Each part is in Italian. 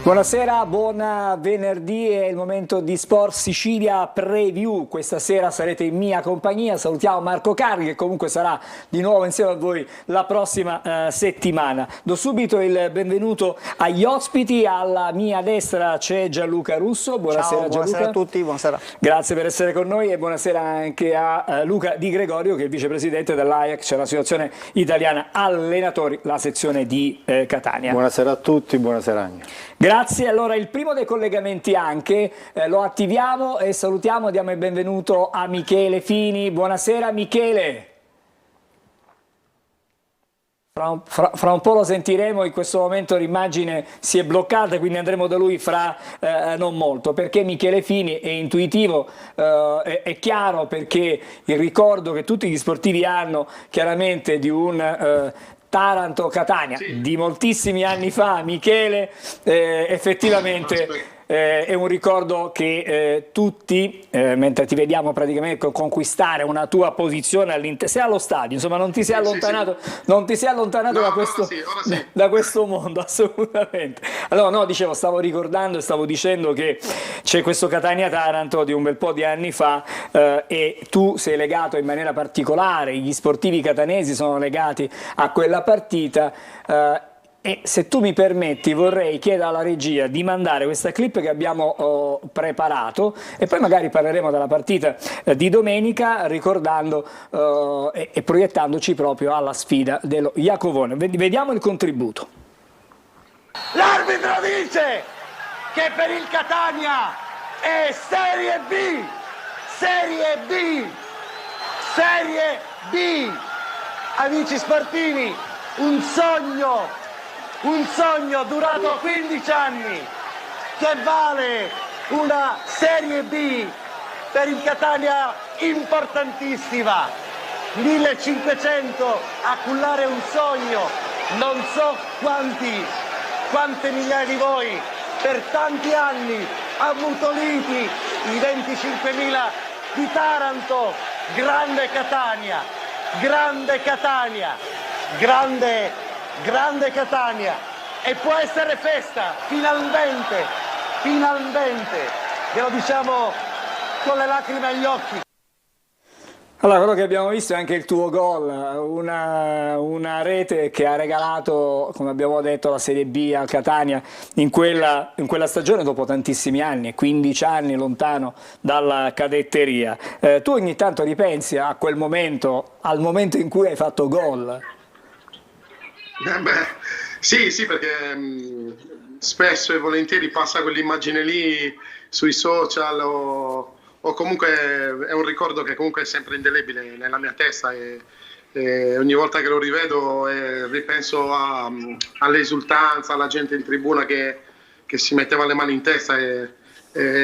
Buonasera, buon venerdì, è il momento di Sport Sicilia Preview. Questa sera sarete in mia compagnia, salutiamo Marco Carli che comunque sarà di nuovo insieme a voi la prossima settimana. Do subito il benvenuto agli ospiti, alla mia destra c'è Gianluca Russo. Buonasera. Ciao, Gianluca. buonasera a tutti, buonasera. Grazie per essere con noi e buonasera anche a Luca Di Gregorio che è il vicepresidente dell'AIAC, cioè l'Associazione Italiana Allenatori, la sezione di Catania. Buonasera a tutti, buonasera Agno. Grazie, allora il primo dei collegamenti anche lo attiviamo e salutiamo, diamo il benvenuto a Michele Fini. Buonasera Michele. Fra un po' lo sentiremo, in questo momento l'immagine si è bloccata, quindi andremo da lui fra non molto. Perché Michele Fini è intuitivo, è chiaro, perché il ricordo che tutti gli sportivi hanno chiaramente di un Taranto-Catania di moltissimi anni fa, Michele, effettivamente è un ricordo che tutti, mentre ti vediamo praticamente conquistare una tua posizione all'interno, sei allo stadio, insomma non ti sei allontanato, non ti sei allontanato no, da questo mondo, assolutamente. Allora no, dicevo, stavo ricordando e stavo dicendo che c'è questo Catania-Taranto di un bel po' di anni fa e tu sei legato in maniera particolare, gli sportivi catanesi sono legati a quella partita. E se tu mi permetti vorrei chiedere alla regia di mandare questa clip che abbiamo preparato e poi magari parleremo della partita di domenica ricordando e proiettandoci proprio alla sfida dello Iacovone. Vediamo il contributo. L'arbitro dice che per il Catania è Serie B, Serie B, Serie B. Amici sportivi, un sogno durato 15 anni che vale una Serie B per il Catania importantissima. 1500 a cullare un sogno, non so quante migliaia di voi per tanti anni ammutoliti i 25.000 di Taranto. Grande Catania, grande Catania, grande Catania, e può essere festa, finalmente, ve lo diciamo con le lacrime agli occhi. Allora, quello che abbiamo visto è anche il tuo gol, una rete che ha regalato, come abbiamo detto, la Serie B al Catania in quella stagione dopo tantissimi anni, 15 anni lontano dalla cadetteria. Tu ogni tanto ripensi a quel momento, al momento in cui hai fatto gol? Sì, perché spesso e volentieri passa quell'immagine lì sui social o comunque è un ricordo che comunque è sempre indelebile nella mia testa e ogni volta che lo rivedo ripenso all'esultanza, alla gente in tribuna che si metteva le mani in testa è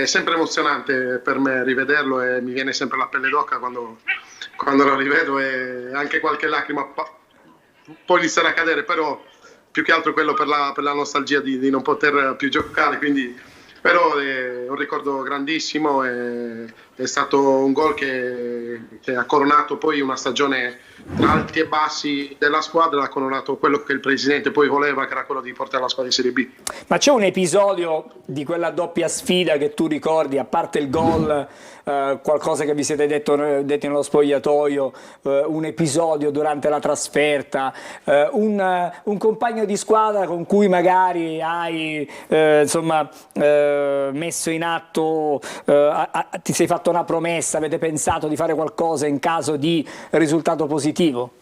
sempre emozionante per me rivederlo e mi viene sempre la pelle d'oca quando lo rivedo e anche qualche lacrima può iniziare a cadere, però più che altro quello per la nostalgia di non poter più giocare, quindi però è un ricordo grandissimo, è stato un gol che ha coronato poi una stagione tra alti e bassi della squadra, ha coronato quello che il presidente poi voleva, che era quello di portare la squadra in Serie B. Ma c'è un episodio di quella doppia sfida che tu ricordi, a parte il gol, qualcosa che vi siete detti nello spogliatoio, un episodio durante la trasferta, un compagno di squadra con cui magari hai messo in atto, ti sei fatto una promessa, avete pensato di fare qualcosa in caso di risultato positivo?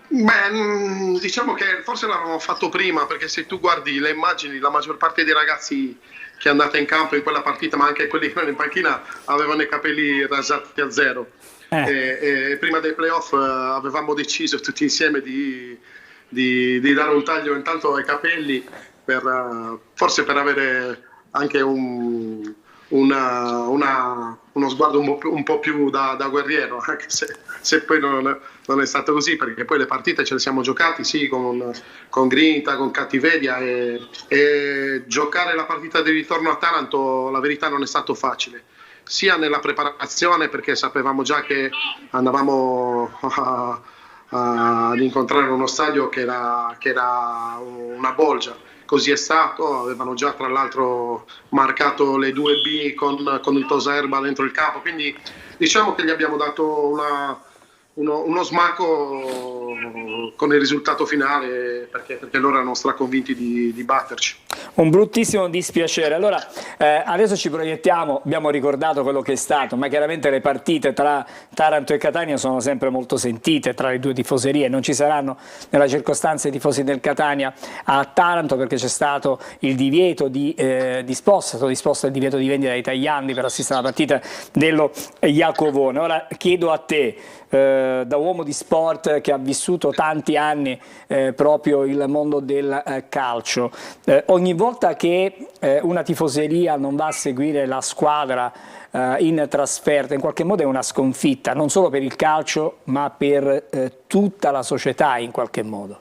Beh, diciamo che forse l'avevamo fatto prima, perché se tu guardi le immagini, la maggior parte dei ragazzi che è andata in campo in quella partita, ma anche quelli che erano in panchina, avevano i capelli rasati a zero. E prima dei playoff avevamo deciso tutti insieme di dare un taglio intanto ai capelli, forse per avere anche uno sguardo un po' più da guerriero, anche se poi non è stato così, perché poi le partite ce le siamo giocate sì con grinta, con cattiveria e giocare la partita di ritorno a Taranto la verità non è stato facile, sia nella preparazione perché sapevamo già che andavamo ad incontrare uno stadio che era una bolgia, così è stato. Avevano già tra l'altro marcato le 2B con il Toserba dentro il campo, quindi diciamo che gli abbiamo dato uno smacco con il risultato finale, perché loro erano straconvinti di batterci. Un bruttissimo dispiacere. Allora, adesso ci proiettiamo, abbiamo ricordato quello che è stato, ma chiaramente le partite tra Taranto e Catania sono sempre molto sentite tra le due tifoserie. Non ci saranno nella circostanza i tifosi del Catania a Taranto, perché c'è stato il divieto di disposta, è stato disposto il divieto di vendita ai tagliandi per assistere alla partita dello Iacovone. Ora chiedo a te, da uomo di sport che ha vissuto tanti anni proprio il mondo del calcio, ogni volta che una tifoseria non va a seguire la squadra in trasferta, in qualche modo è una sconfitta, non solo per il calcio ma per tutta la società in qualche modo.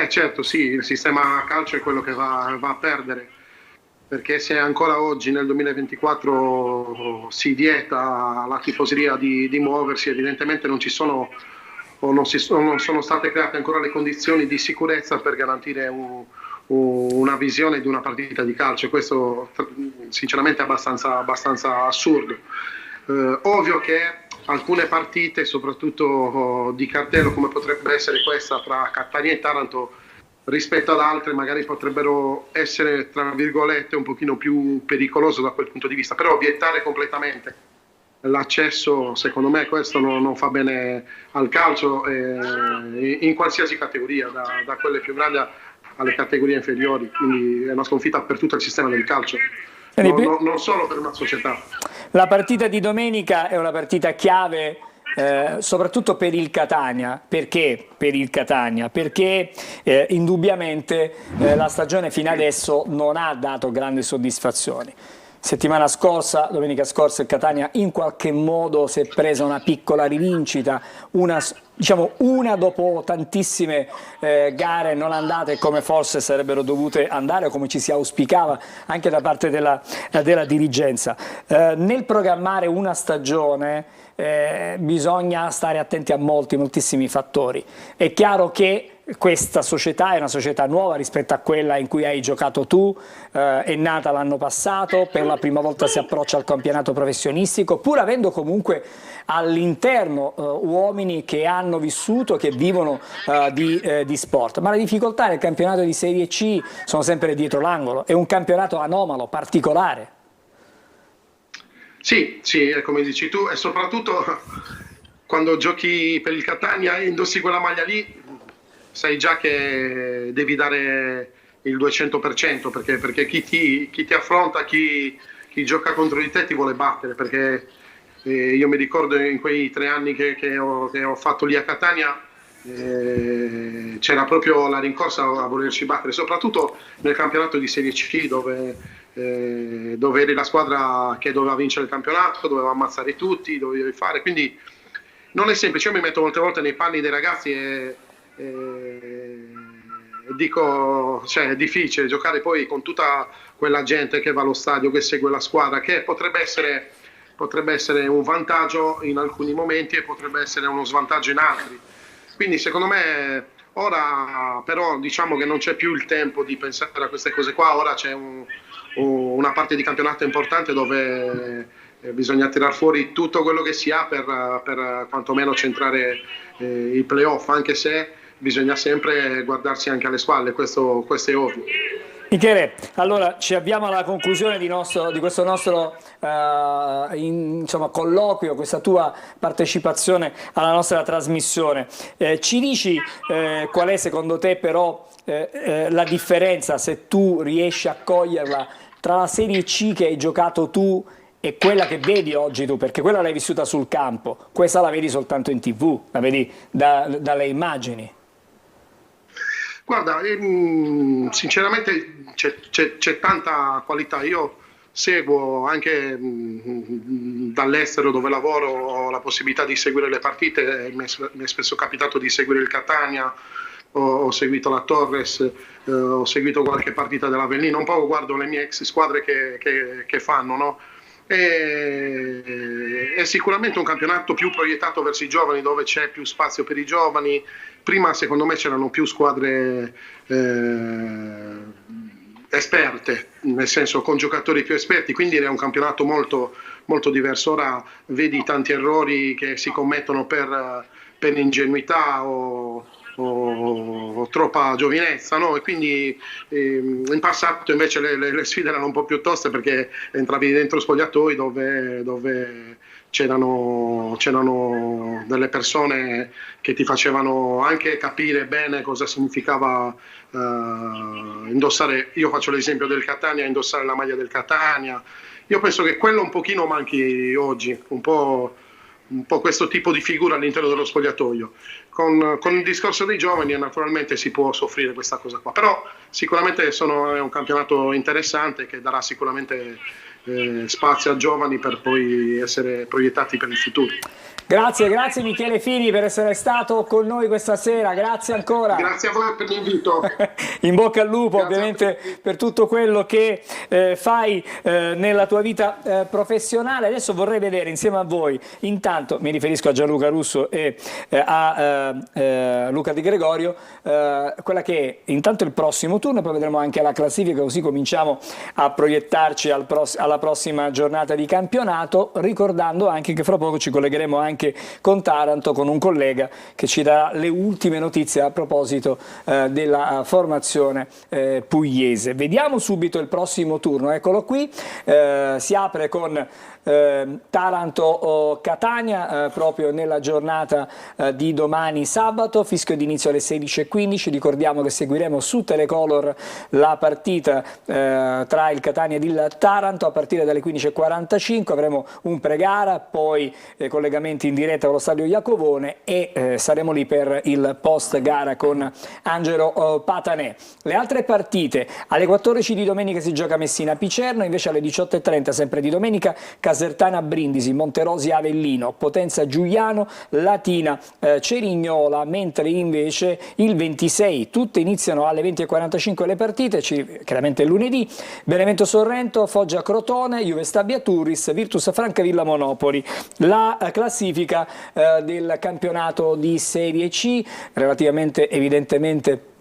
Certo, sì, il sistema calcio è quello che va a perdere, perché se ancora oggi nel 2024 si vieta alla tifoseria di muoversi, evidentemente non ci sono o non sono state create ancora le condizioni di sicurezza per garantire una visione di una partita di calcio. Questo sinceramente è abbastanza assurdo. Ovvio che alcune partite, soprattutto di cartello, come potrebbe essere questa tra Catania e Taranto, rispetto ad altre magari potrebbero essere, tra virgolette, un pochino più pericolose da quel punto di vista, però vietare completamente l'accesso, secondo me questo non fa bene al calcio, in qualsiasi categoria, da quelle più grandi alle categorie inferiori, quindi è una sconfitta per tutto il sistema del calcio, non solo per una società. La partita di domenica è una partita chiave, soprattutto per il Catania. Perché per il Catania? Perché indubbiamente la stagione fino adesso non ha dato grandi soddisfazioni. Settimana scorsa, domenica scorsa, il Catania in qualche modo si è presa una piccola rivincita, una dopo tantissime gare non andate come forse sarebbero dovute andare o come ci si auspicava anche da parte della dirigenza. Nel programmare una stagione bisogna stare attenti a moltissimi fattori. È chiaro che questa società è una società nuova rispetto a quella in cui hai giocato tu, è nata l'anno passato, per la prima volta si approccia al campionato professionistico, pur avendo comunque all'interno uomini che hanno vissuto, che vivono di sport, ma le difficoltà nel campionato di Serie C sono sempre dietro l'angolo, è un campionato anomalo, particolare. Sì, è come dici tu, e soprattutto quando giochi per il Catania e indossi quella maglia lì, sai già che devi dare il 200%, perché chi ti affronta, chi gioca contro di te ti vuole battere, perché io mi ricordo in quei 3 anni che ho fatto lì a Catania, c'era proprio la rincorsa a volerci battere, soprattutto nel campionato di Serie C dove eri la squadra che doveva vincere il campionato, doveva ammazzare tutti, dovevi fare, quindi non è semplice. Io mi metto molte volte nei panni dei ragazzi e dico, cioè, è difficile giocare poi con tutta quella gente che va allo stadio, che segue la squadra, che potrebbe essere un vantaggio in alcuni momenti e potrebbe essere uno svantaggio in altri. Quindi secondo me ora però diciamo che non c'è più il tempo di pensare a queste cose qua, ora c'è una parte di campionato importante dove bisogna tirar fuori tutto quello che si ha per quantomeno centrare i playoff, anche se bisogna sempre guardarsi anche alle spalle, questo è ovvio. Michele, allora ci avviamo alla conclusione di questo nostro colloquio, questa tua partecipazione alla nostra trasmissione. Ci dici qual è secondo te però la differenza, se tu riesci a coglierla, tra la Serie C che hai giocato tu e quella che vedi oggi tu, perché quella l'hai vissuta sul campo, questa la vedi soltanto in TV, la vedi dalle immagini. Guarda, sinceramente c'è tanta qualità. Io seguo anche dall'estero dove lavoro, ho la possibilità di seguire le partite, mi è spesso capitato di seguire il Catania, ho seguito la Torres, ho seguito qualche partita dell'Avellino, un po' guardo le mie ex squadre che fanno, no? È sicuramente un campionato più proiettato verso i giovani, dove c'è più spazio per i giovani. Prima secondo me c'erano più squadre esperte, nel senso con giocatori più esperti, quindi è un campionato molto, molto diverso. Ora vedi tanti errori che si commettono per ingenuità o troppa giovinezza, no? E quindi in passato invece le sfide erano un po' più toste, perché entravi dentro spogliatoi dove c'erano delle persone che ti facevano anche capire bene cosa significava indossare. Io faccio l'esempio del Catania, indossare la maglia del Catania. Io penso che quello un pochino manchi oggi, un po' questo tipo di figura all'interno dello spogliatoio. Con il discorso dei giovani naturalmente si può soffrire questa cosa qua, però sicuramente è un campionato interessante che darà sicuramente spazio a giovani per poi essere proiettati per il futuro. Grazie Michele Fini per essere stato con noi questa sera, grazie ancora. Grazie a voi per l'invito. In bocca al lupo ovviamente per tutto quello che fai nella tua vita professionale. Adesso vorrei vedere insieme a voi, intanto mi riferisco a Gianluca Russo e a Luca Di Gregorio, quella che è intanto il prossimo turno, poi vedremo anche la classifica, così cominciamo a proiettarci alla prossima giornata di campionato, ricordando anche che fra poco ci collegheremo anche con Taranto, con un collega che ci darà le ultime notizie a proposito della formazione pugliese. Vediamo subito il prossimo turno, eccolo qui, si apre con Taranto-Catania proprio nella giornata di domani sabato, fischio d'inizio alle 16:15, ricordiamo che seguiremo su Telecolor la partita tra il Catania ed il Taranto a partire dalle 15:45, avremo un pre-gara, poi collegamenti in diretta con lo stadio Iacovone e saremo lì per il post gara con Angelo Patanè. Le altre partite: alle 14 di domenica si gioca Messina-Picerno, invece alle 18:30 sempre di domenica Casertana-Brindisi, Monterosi-Avellino, Potenza-Giuliano, Latina-Cerignola, mentre invece il 26 tutte iniziano alle 20:45 le partite, chiaramente lunedì, Benevento-Sorrento, Foggia-Crotone, Juve Stabia-Turris, Virtus Francavilla Monopoli. La classifica del campionato di Serie C, relativamente evidentemente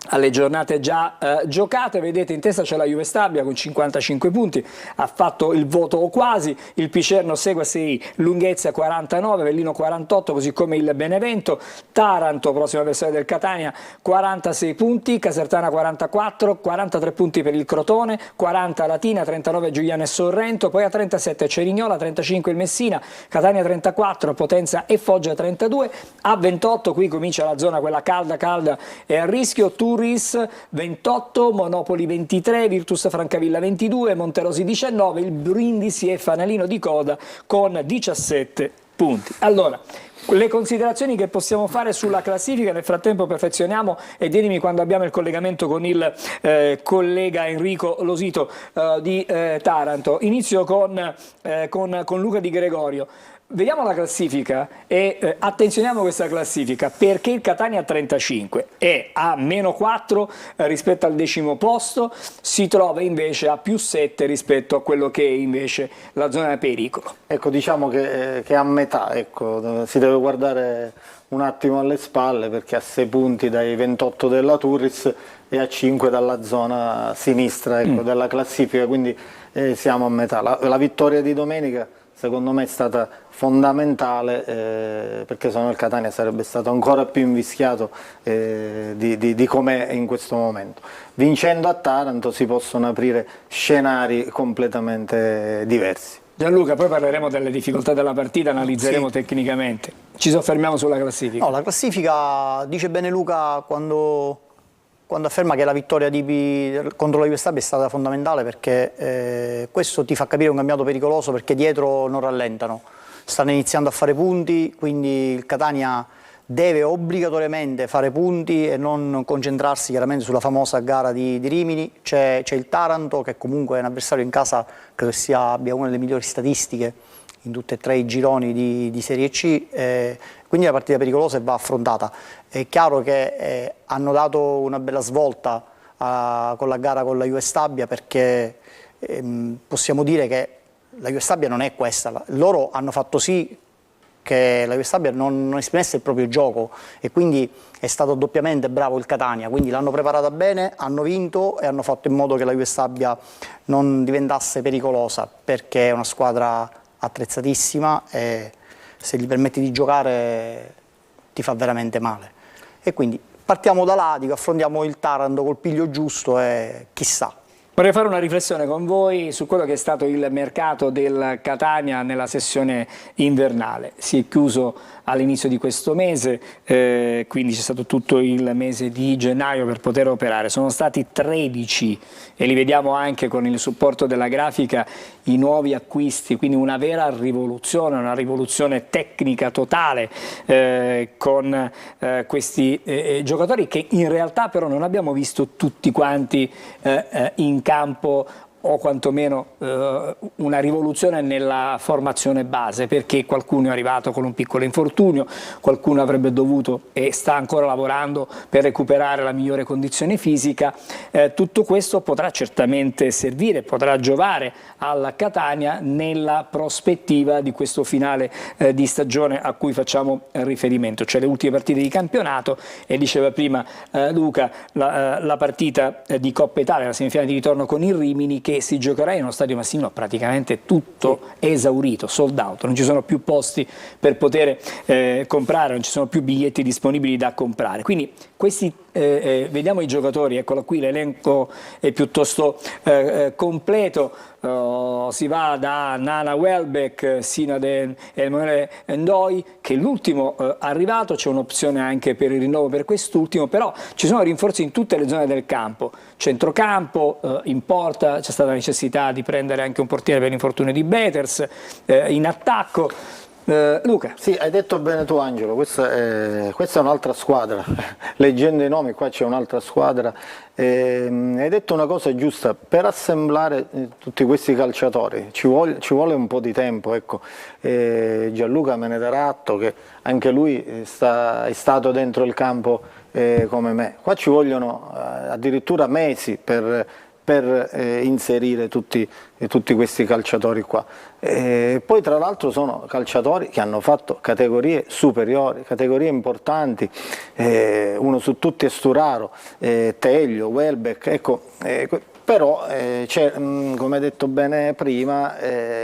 alle giornate già giocate, vedete in testa c'è la Juve Stabia con 55 punti, ha fatto il voto o quasi, il Picerno segue a 6 lunghezze 49, Avellino 48, così come il Benevento, Taranto, prossimo avversario del Catania, 46 punti, Casertana 44, 43 punti per il Crotone, 40 Latina, 39 Giuliano e Sorrento, poi a 37 Cerignola, 35 il Messina, Catania 34, Potenza e Foggia 32, a 28 qui comincia la zona quella calda e a rischio, Turris 28, Monopoli 23, Virtus Francavilla 22, Monterosi 19, il Brindisi e Fanalino di coda con 17 punti. Allora, le considerazioni che possiamo fare sulla classifica, nel frattempo perfezioniamo e ditemi quando abbiamo il collegamento con il collega Enrico Losito di Taranto. Inizio con Luca Di Gregorio. Vediamo la classifica e attenzioniamo questa classifica, perché il Catania a 35 è a -4 rispetto al 10° posto, si trova invece a +7 rispetto a quello che è invece la zona di pericolo. Ecco, diciamo che è a metà, ecco, si deve guardare un attimo alle spalle, perché a 6 punti dai 28 della Turris e a 5 dalla zona sinistra, ecco, della classifica, quindi siamo a metà. La vittoria di domenica secondo me è stata fondamentale, perché se no il Catania sarebbe stato ancora più invischiato di com'è in questo momento. Vincendo a Taranto si possono aprire scenari completamente diversi. Gianluca, poi parleremo delle difficoltà della partita, analizzeremo tecnicamente. Ci soffermiamo sulla classifica. No, la classifica, dice bene Luca quando afferma che la vittoria contro la Juve Stabia è stata fondamentale, perché questo ti fa capire un campionato pericoloso, perché dietro non rallentano, stanno iniziando a fare punti, quindi il Catania deve obbligatoriamente fare punti e non concentrarsi chiaramente sulla famosa gara di Rimini. C'è il Taranto, che comunque è un avversario in casa, credo abbia una delle migliori statistiche in tutti e 3 i gironi di Serie C, quindi la partita pericolosa va affrontata. È chiaro che hanno dato una bella svolta con la gara con la Juve Stabia, perché possiamo dire che la Juve Stabia non è questa, loro hanno fatto sì che la Juve Stabia non esprimesse il proprio gioco e quindi è stato doppiamente bravo il Catania, quindi l'hanno preparata bene, hanno vinto e hanno fatto in modo che la Juve Stabia non diventasse pericolosa, perché è una squadra attrezzatissima e se gli permetti di giocare ti fa veramente male. E quindi partiamo da là, dico, affrontiamo il Taranto col piglio giusto e chissà. Vorrei fare una riflessione con voi su quello che è stato il mercato del Catania nella sessione invernale. Si è chiuso all'inizio di questo mese, quindi c'è stato tutto il mese di gennaio per poter operare. Sono stati 13 e li vediamo anche con il supporto della grafica i nuovi acquisti, quindi una vera rivoluzione, una rivoluzione tecnica totale con questi giocatori che in realtà però non abbiamo visto tutti quanti in campo o quantomeno una rivoluzione nella formazione base, perché qualcuno è arrivato con un piccolo infortunio, qualcuno avrebbe dovuto e sta ancora lavorando per recuperare la migliore condizione fisica. Tutto questo potrà certamente servire, potrà giovare alla Catania nella prospettiva di questo finale di stagione a cui facciamo riferimento, cioè le ultime partite di campionato e diceva prima Luca la partita di Coppa Italia, la semifinale di ritorno con il Rimini, che si giocherà in uno stadio Massino praticamente tutto esaurito, sold out, non ci sono più posti per poter comprare, non ci sono più biglietti disponibili da comprare, quindi questi vediamo i giocatori, eccolo qui, l'elenco è piuttosto completo. Si va da Nana Welbeck sino ad Emanuele Ndoi, che è l'ultimo arrivato, c'è un'opzione anche per il rinnovo per quest'ultimo, però ci sono rinforzi in tutte le zone del campo, centrocampo, in porta c'è stata la necessità di prendere anche un portiere per l'infortunio di Beters, in attacco. Luca. Sì, hai detto bene tu Angelo, questa è un'altra squadra, leggendo i nomi qua c'è un'altra squadra, hai detto una cosa giusta, per assemblare tutti questi calciatori ci vuole un po' di tempo, ecco. Gianluca me ne darà atto che anche lui è stato dentro il campo come me, qua ci vogliono addirittura mesi per inserire tutti questi calciatori qua. Poi tra l'altro sono calciatori che hanno fatto categorie superiori, categorie importanti, uno su tutti è Sturaro, Teglio, Welbeck, ecco, però come detto bene prima,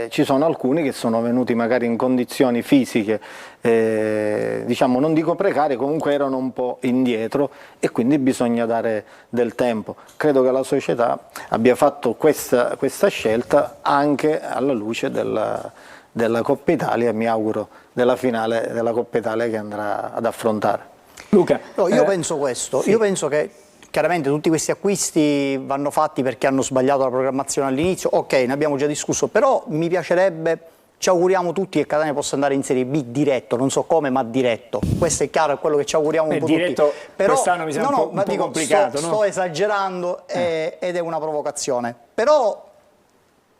ci sono alcuni che sono venuti magari in condizioni fisiche, diciamo non dico precarie, comunque erano un po' indietro e quindi bisogna dare del tempo. Credo che la società abbia fatto questa scelta anche alla luce della Coppa Italia, mi auguro della finale della Coppa Italia che andrà ad affrontare. Luca, no, io penso questo, sì. Io penso che chiaramente tutti questi acquisti vanno fatti perché hanno sbagliato la programmazione all'inizio, ok, ne abbiamo già discusso, però mi piacerebbe, ci auguriamo tutti che Catania possa andare in Serie B diretto, non so come, ma diretto. Questo è chiaro, è quello che ci auguriamo un po' diretto, tutti. Però quest'anno mi sembra un po' complicato. Sto esagerando ed è una provocazione. Però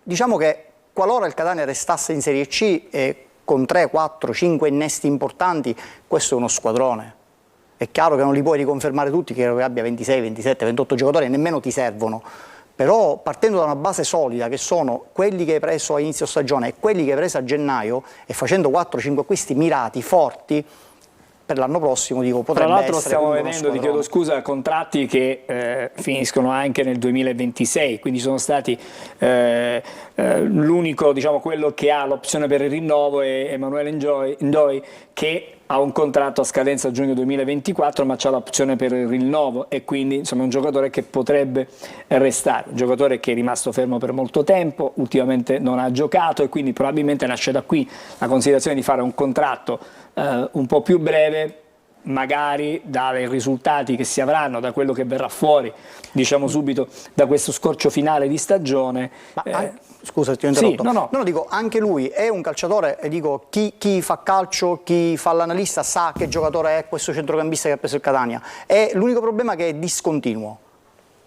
diciamo che qualora il Catania restasse in Serie C e con 3, 4, 5 innesti importanti, questo è uno squadrone. È chiaro che non li puoi riconfermare tutti, che abbia 26, 27, 28 giocatori e nemmeno ti servono. Però partendo da una base solida, che sono quelli che hai preso a inizio stagione e quelli che hai preso a gennaio, e facendo 4-5 acquisti mirati, forti, per l'anno prossimo dico potrebbe essere. Tra l'altro stiamo vedendo, ti chiedo scusa, contratti che finiscono anche nel 2026, quindi sono stati l'unico, diciamo, quello che ha l'opzione per il rinnovo è Emanuele Ndoi, che ha un contratto a scadenza a giugno 2024 ma c'ha l'opzione per il rinnovo e quindi insomma è un giocatore che potrebbe restare, un giocatore che è rimasto fermo per molto tempo, ultimamente non ha giocato e quindi probabilmente nasce da qui la considerazione di fare un contratto un po' più breve, magari dai risultati che si avranno, da quello che verrà fuori, diciamo subito, da questo scorcio finale di stagione. Scusa, ti ho interrotto. Sì, no, dico, anche lui è un calciatore, e dico, chi fa calcio, chi fa l'analista sa che giocatore è questo centrocampista che ha preso il Catania. L'unico problema è che è discontinuo,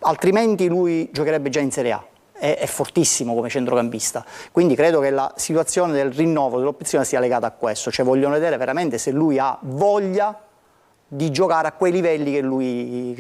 altrimenti lui giocherebbe già in Serie A. È fortissimo come centrocampista, quindi credo che la situazione del rinnovo dell'opzione sia legata a questo, cioè vogliono vedere veramente se lui ha voglia di giocare a quei livelli che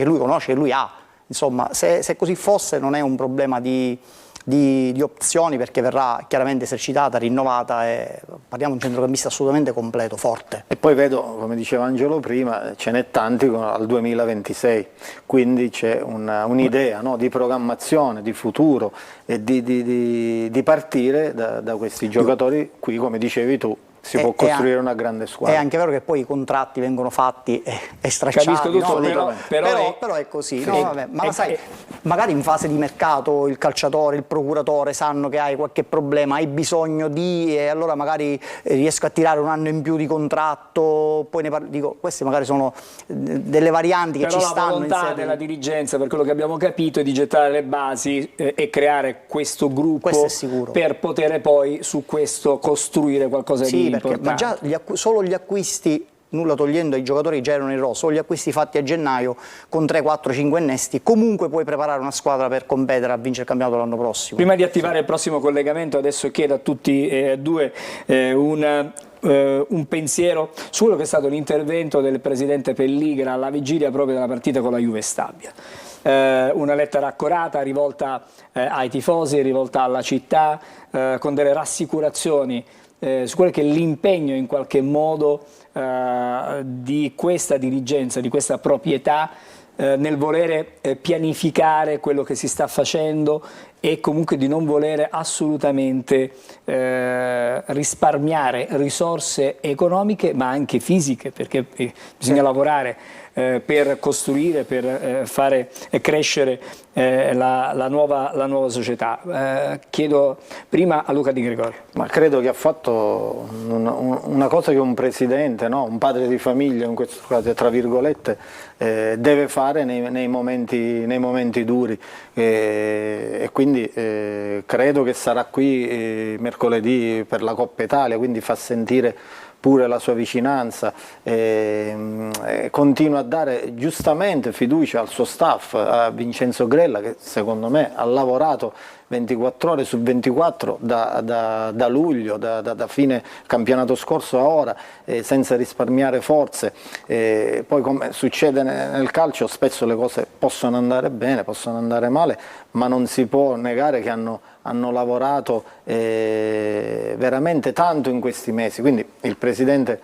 lui conosce, che lui ha. Insomma, se così fosse non è un problema di di opzioni, perché verrà chiaramente esercitata, rinnovata, e parliamo di un centrocampista assolutamente completo, forte. E poi vedo, come diceva Angelo prima, ce n'è tanti al 2026, quindi c'è un'idea, no, di programmazione, di futuro e di partire da questi giocatori qui, come dicevi tu. Si può costruire una grande squadra. È anche vero che poi i contratti vengono fatti e stracciati. Capisco tutto, no? però è così. sì. No, vabbè, ma sai, magari in fase di mercato il calciatore, il procuratore sanno che hai qualche problema, hai bisogno di, e allora magari riesco a tirare un anno in più di contratto, poi dico, queste magari sono delle varianti che però ci stanno. La volontà della dirigenza, per quello che abbiamo capito, è di gettare le basi e creare questo gruppo per poter poi su questo costruire qualcosa di perché, ma già solo gli acquisti, nulla togliendo ai giocatori che già erano in rosso, solo gli acquisti fatti a gennaio con 3, 4, 5 innesti, comunque puoi preparare una squadra per competere a vincere il campionato l'anno prossimo. Prima di attivare il prossimo collegamento, adesso chiedo a tutti e due un pensiero su quello che è stato l'intervento del presidente Pelligra alla vigilia proprio della partita con la Juve Stabia. Una lettera accorata rivolta ai tifosi, rivolta alla città, con delle rassicurazioni su quello che è l'impegno in qualche modo di questa dirigenza, di questa proprietà nel volere pianificare quello che si sta facendo e comunque di non volere assolutamente risparmiare risorse economiche ma anche fisiche, perché bisogna lavorare per costruire, per fare crescere la nuova società. Chiedo prima a Luca Di Gregorio. Ma credo che ha fatto una cosa che un presidente, no? Un padre di famiglia, in questo caso tra virgolette, deve fare nei momenti duri, e quindi credo che sarà qui mercoledì per la Coppa Italia, quindi fa sentire pure la sua vicinanza, continua a dare giustamente fiducia al suo staff, a Vincenzo Grella, che secondo me ha lavorato 24 ore su 24 da luglio, da fine campionato scorso a ora, senza risparmiare forze. Poi, come succede nel calcio, spesso le cose possono andare bene, possono andare male, ma non si può negare che hanno lavorato veramente tanto in questi mesi, quindi il Presidente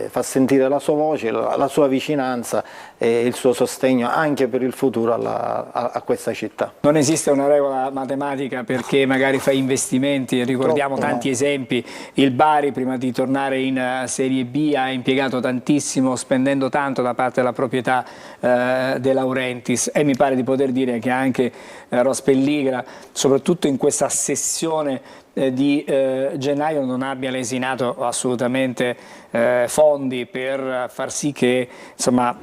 fa sentire la sua voce, la sua vicinanza e il suo sostegno anche per il futuro a questa città. Non esiste una regola matematica perché magari fai investimenti, ricordiamo tanti esempi, il Bari prima di tornare in Serie B ha impiegato tantissimo spendendo tanto da parte della proprietà De Laurentiis, e mi pare di poter dire che anche Ross Pelligra, soprattutto in questa sessione di gennaio, non abbia lesinato assolutamente fondi per far sì che insomma,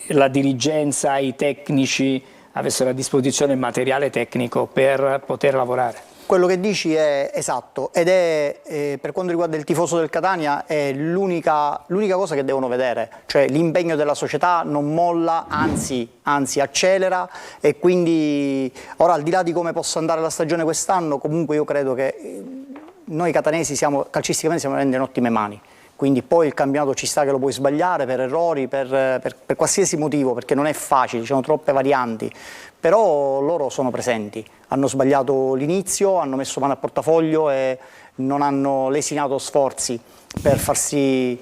la dirigenza, i tecnici avessero a disposizione il materiale tecnico per poter lavorare. Quello che dici è esatto, ed è per quanto riguarda il tifoso del Catania è l'unica cosa che devono vedere, cioè l'impegno della società non molla, anzi accelera, e quindi ora, al di là di come possa andare la stagione quest'anno, comunque io credo che noi catanesi calcisticamente siamo in ottime mani. Quindi poi il campionato ci sta che lo puoi sbagliare per errori, per qualsiasi motivo, perché non è facile, ci sono troppe varianti, però loro sono presenti, hanno sbagliato l'inizio, hanno messo mano al portafoglio e non hanno lesinato sforzi per far sì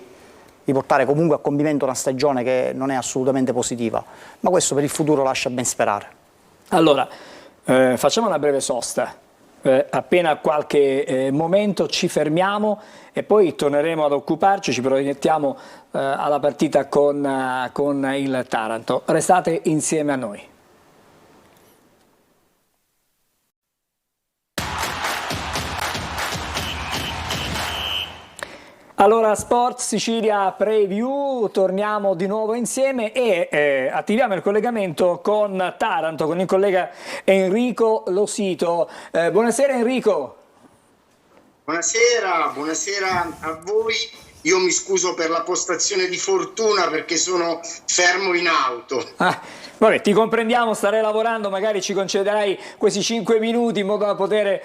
di portare comunque a compimento una stagione che non è assolutamente positiva, ma questo per il futuro lascia ben sperare. Allora, facciamo una breve sosta. Appena qualche momento ci fermiamo e poi torneremo ad occuparci, ci proiettiamo alla partita con il Taranto. Restate insieme a noi. Allora, Sport Sicilia Preview, torniamo di nuovo insieme e attiviamo il collegamento con Taranto, con il collega Enrico Losito. Buonasera Enrico. Buonasera a voi. Io mi scuso per la postazione di fortuna perché sono fermo in auto. Vabbè, ti comprendiamo, starei lavorando, magari ci concederai questi 5 minuti in modo da poter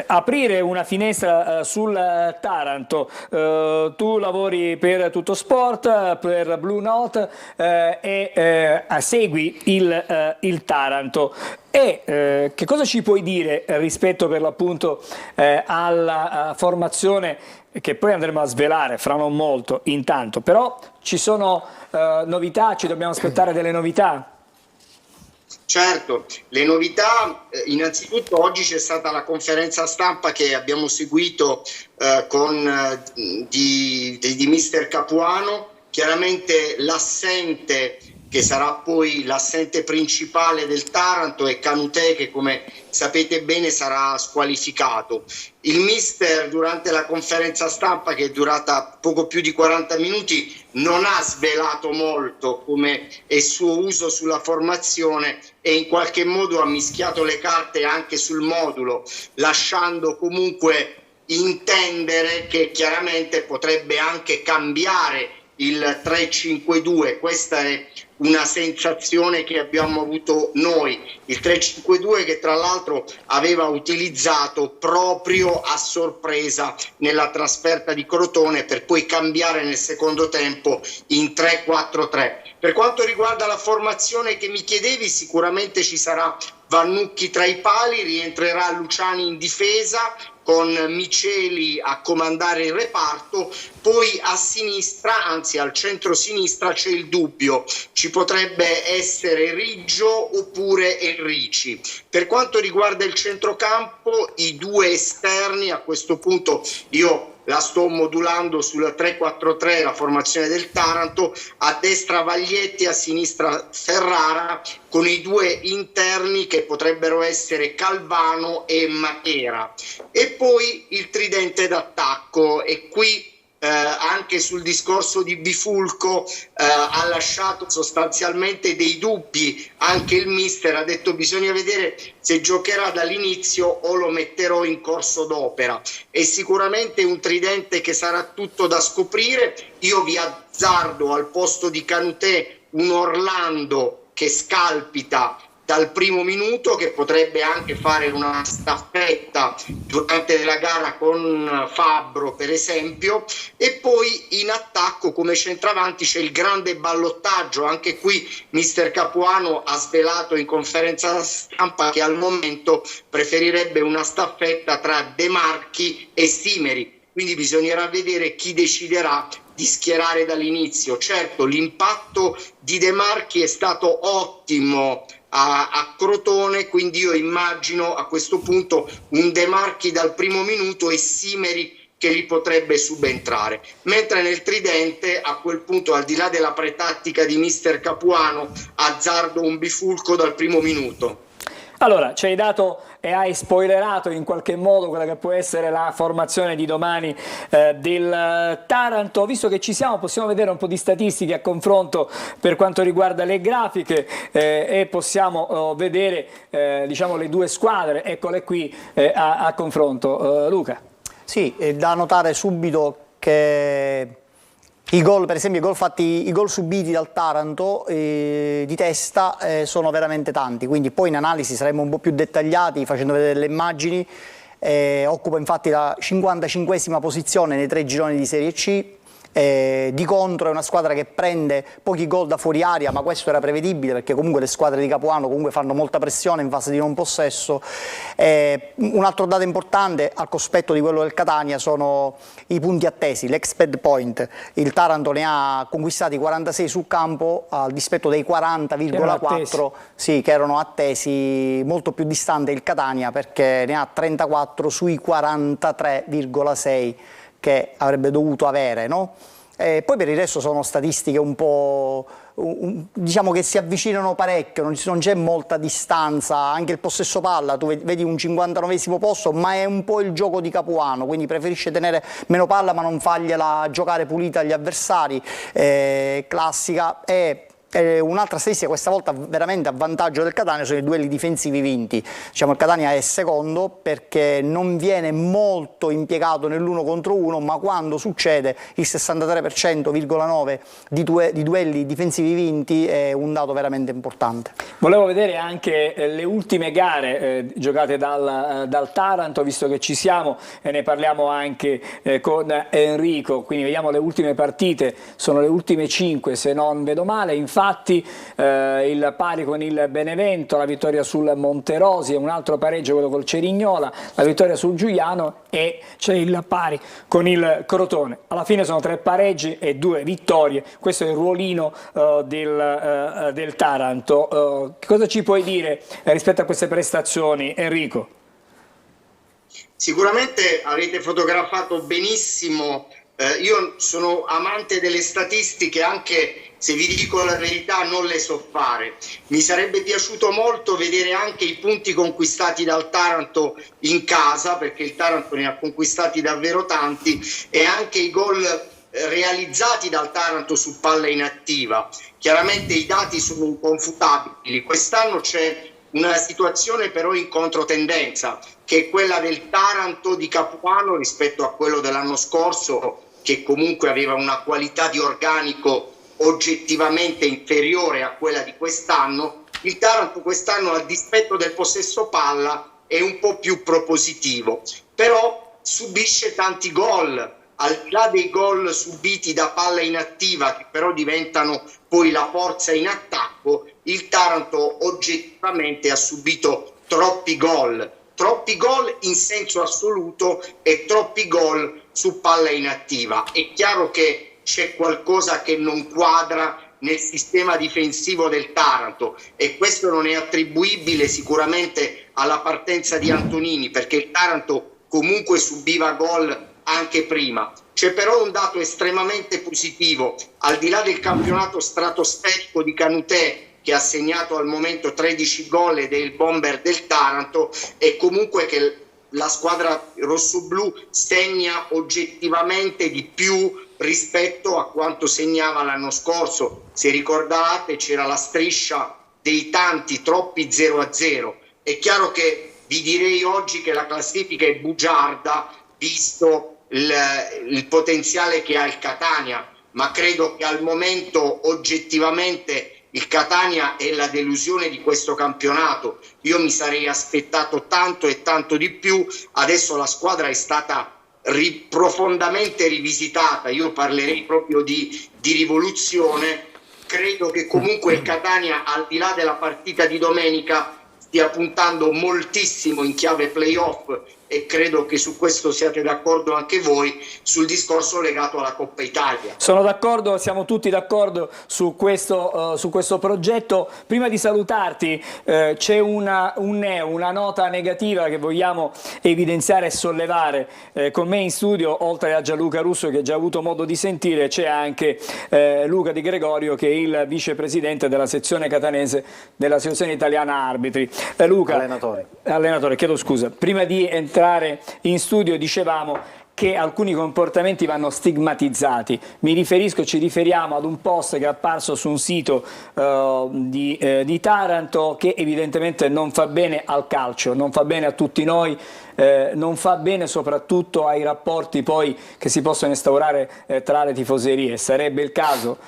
aprire una finestra sul Taranto. Tu lavori per Tutto Sport, per Blue Note e segui il Taranto. E che cosa ci puoi dire rispetto per l'appunto alla formazione che poi andremo a svelare fra non molto intanto, però ci sono novità, ci dobbiamo aspettare delle novità? Certo, le novità, innanzitutto oggi c'è stata la conferenza stampa che abbiamo seguito di Mister Capuano. Chiaramente l'assente, che sarà poi l'assente principale del Taranto, è Canutè, che come sapete bene sarà squalificato. Il mister durante la conferenza stampa, che è durata poco più di 40 minuti, non ha svelato molto come è suo uso sulla formazione e in qualche modo ha mischiato le carte anche sul modulo, lasciando comunque intendere che chiaramente potrebbe anche cambiare il 3-5-2. Questa è una sensazione che abbiamo avuto noi, il 3-5-2 che tra l'altro aveva utilizzato proprio a sorpresa nella trasferta di Crotone, per poi cambiare nel secondo tempo in 3-4-3. Per quanto riguarda la formazione che mi chiedevi, sicuramente ci sarà Vannucchi tra i pali, rientrerà Luciani in difesa con Miceli a comandare il reparto. Poi a sinistra, anzi al centro-sinistra, c'è il dubbio, ci potrebbe essere Riggio oppure Enrici. Per quanto riguarda il centrocampo, i due esterni, a questo punto io la sto modulando sul 3-4-3, la formazione del Taranto, a destra Vaglietti, a sinistra Ferrara, con i due interni che potrebbero essere Calvano e Matera. E poi il tridente d'attacco, e qui anche sul discorso di Bifulco ha lasciato sostanzialmente dei dubbi. Anche il mister ha detto bisogna vedere se giocherà dall'inizio o lo metterò in corso d'opera. È sicuramente un tridente che sarà tutto da scoprire. Io vi azzardo al posto di Canutè un Orlando che scalpita dal primo minuto, che potrebbe anche fare una staffetta durante la gara con Fabbro per esempio. E poi in attacco come centravanti c'è il grande ballottaggio. Anche qui mister Capuano ha svelato in conferenza stampa che al momento preferirebbe una staffetta tra De Marchi e Simeri, quindi bisognerà vedere chi deciderà di schierare dall'inizio. Certo, l'impatto di De Marchi è stato ottimo a Crotone, quindi io immagino a questo punto un De Marchi dal primo minuto e Simeri che li potrebbe subentrare, mentre nel tridente a quel punto, al di là della pretattica di mister Capuano, azzardo un Bifulco dal primo minuto. Allora, ci hai dato e hai spoilerato in qualche modo quella che può essere la formazione di domani del Taranto. Visto che ci siamo, possiamo vedere un po' di statistiche a confronto per quanto riguarda le grafiche e possiamo vedere diciamo le due squadre, eccole qui a confronto. Luca. Sì, è da notare subito che i gol, per esempio i gol subiti dal Taranto di testa sono veramente tanti, quindi poi in analisi saremo un po' più dettagliati facendo vedere le immagini. Occupa infatti la 55esima posizione nei 3 gironi di Serie C. Di contro è una squadra che prende pochi gol da fuori area, ma questo era prevedibile perché comunque le squadre di Capuano comunque fanno molta pressione in fase di non possesso. Un altro dato importante al cospetto di quello del Catania sono i punti attesi, l'expected point. Il Taranto ne ha conquistati 46 sul campo al dispetto dei 40,4 sì, che erano attesi, molto più distante il Catania perché ne ha 34 sui 43,6 che avrebbe dovuto avere, no? Poi per il resto sono statistiche un po' diciamo che si avvicinano parecchio, non c'è molta distanza. Anche il possesso palla, tu vedi un 59esimo posto, ma è un po' il gioco di Capuano, quindi preferisce tenere meno palla ma non fargliela giocare pulita agli avversari, classica. Un'altra statistica questa volta veramente a vantaggio del Catania sono i duelli difensivi vinti. Diciamo, il Catania è secondo perché non viene molto impiegato nell'uno contro uno, ma quando succede il 63,9% di duelli difensivi vinti è un dato veramente importante. Volevo vedere anche le ultime gare giocate dal Taranto, visto che ci siamo, e ne parliamo anche con Enrico, quindi vediamo le ultime partite, sono le ultime 5 se non vedo male. Infatti fatti, il pari con il Benevento, la vittoria sul Monterosi, un altro pareggio quello col Cerignola, la vittoria sul Giuliano e c'è il pari con il Crotone. Alla fine sono 3 pareggi e 2 vittorie, questo è il ruolino del Taranto. Cosa ci puoi dire rispetto a queste prestazioni, Enrico? Sicuramente avete fotografato benissimo, io sono amante delle statistiche, anche se vi dico la verità non le so fare. Mi sarebbe piaciuto molto vedere anche i punti conquistati dal Taranto in casa, perché il Taranto ne ha conquistati davvero tanti, e anche i gol realizzati dal Taranto su palla inattiva. Chiaramente i dati sono inconfutabili, quest'anno c'è una situazione però in controtendenza, che è quella del Taranto di Capuano rispetto a quello dell'anno scorso, che comunque aveva una qualità di organico oggettivamente inferiore a quella di quest'anno. Il Taranto quest'anno, a dispetto del possesso palla, è un po' più propositivo, però subisce tanti gol. Al di là dei gol subiti da palla inattiva, che però diventano poi la forza in attacco, il Taranto oggettivamente ha subito troppi gol in senso assoluto e troppi gol su palla inattiva. È chiaro che c'è qualcosa che non quadra nel sistema difensivo del Taranto, e questo non è attribuibile sicuramente alla partenza di Antonini, perché il Taranto comunque subiva gol anche prima. C'è però un dato estremamente positivo, al di là del campionato stratosferico di Canutè, che ha segnato al momento 13 gol ed è il bomber del Taranto, e comunque che la squadra rossoblù segna oggettivamente di più rispetto a quanto segnava l'anno scorso. Se ricordate, c'era la striscia dei tanti troppi 0-0. È chiaro che vi direi oggi che la classifica è bugiarda, visto il potenziale che ha il Catania, ma credo che al momento oggettivamente il Catania è la delusione di questo campionato. Io mi sarei aspettato tanto e tanto di più. Adesso la squadra è stata profondamente rivisitata, io parlerei proprio di rivoluzione. Credo che comunque il Catania, al di là della partita di domenica, stia puntando moltissimo in chiave playoff, e credo che su questo siate d'accordo anche voi, sul discorso legato alla Coppa Italia. Sono d'accordo, siamo tutti d'accordo su questo progetto. Prima di salutarti c'è una nota negativa che vogliamo evidenziare e sollevare. Con me in studio, oltre a Gianluca Russo, che ha già avuto modo di sentire, c'è anche Luca Di Gregorio, che è il vicepresidente della sezione catanese della Associazione Italiana Arbitri. Luca, allenatore, chiedo scusa, prima di entrare in studio dicevamo che alcuni comportamenti vanno stigmatizzati. Ci riferiamo ad un post che è apparso su un sito di Taranto, che evidentemente non fa bene al calcio, non fa bene a tutti noi, non fa bene soprattutto ai rapporti poi che si possono instaurare tra le tifoserie. Sarebbe il caso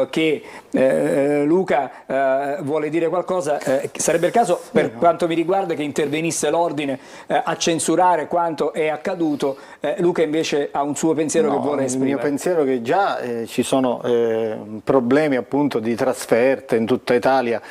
che Luca vuole dire qualcosa, sarebbe il caso per quanto mi riguarda che intervenisse l'ordine a censurare quanto è accaduto. Luca invece ha un suo pensiero che vuole esprimere. Il mio pensiero è che già ci sono problemi appunto di trasferte in tutta Italia,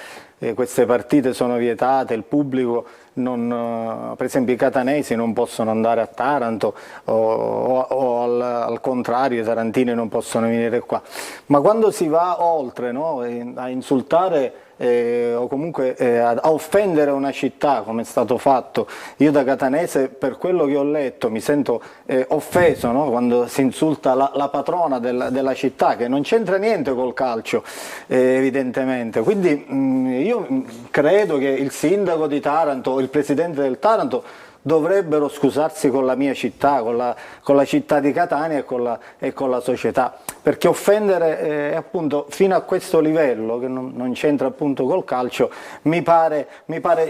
queste partite sono vietate, il pubblico per esempio i catanesi non possono andare a Taranto o al contrario i tarantini non possono venire qua, ma quando si va oltre, no, a insultare o comunque a offendere una città, come è stato fatto, io da catanese per quello che ho letto mi sento offeso, no? Quando si insulta la patrona della città, che non c'entra niente col calcio evidentemente. Quindi io credo che il sindaco di Taranto, il presidente del Taranto dovrebbero scusarsi con la mia città, con la città di Catania e con la società, perché offendere appunto fino a questo livello, che non c'entra appunto col calcio, mi pare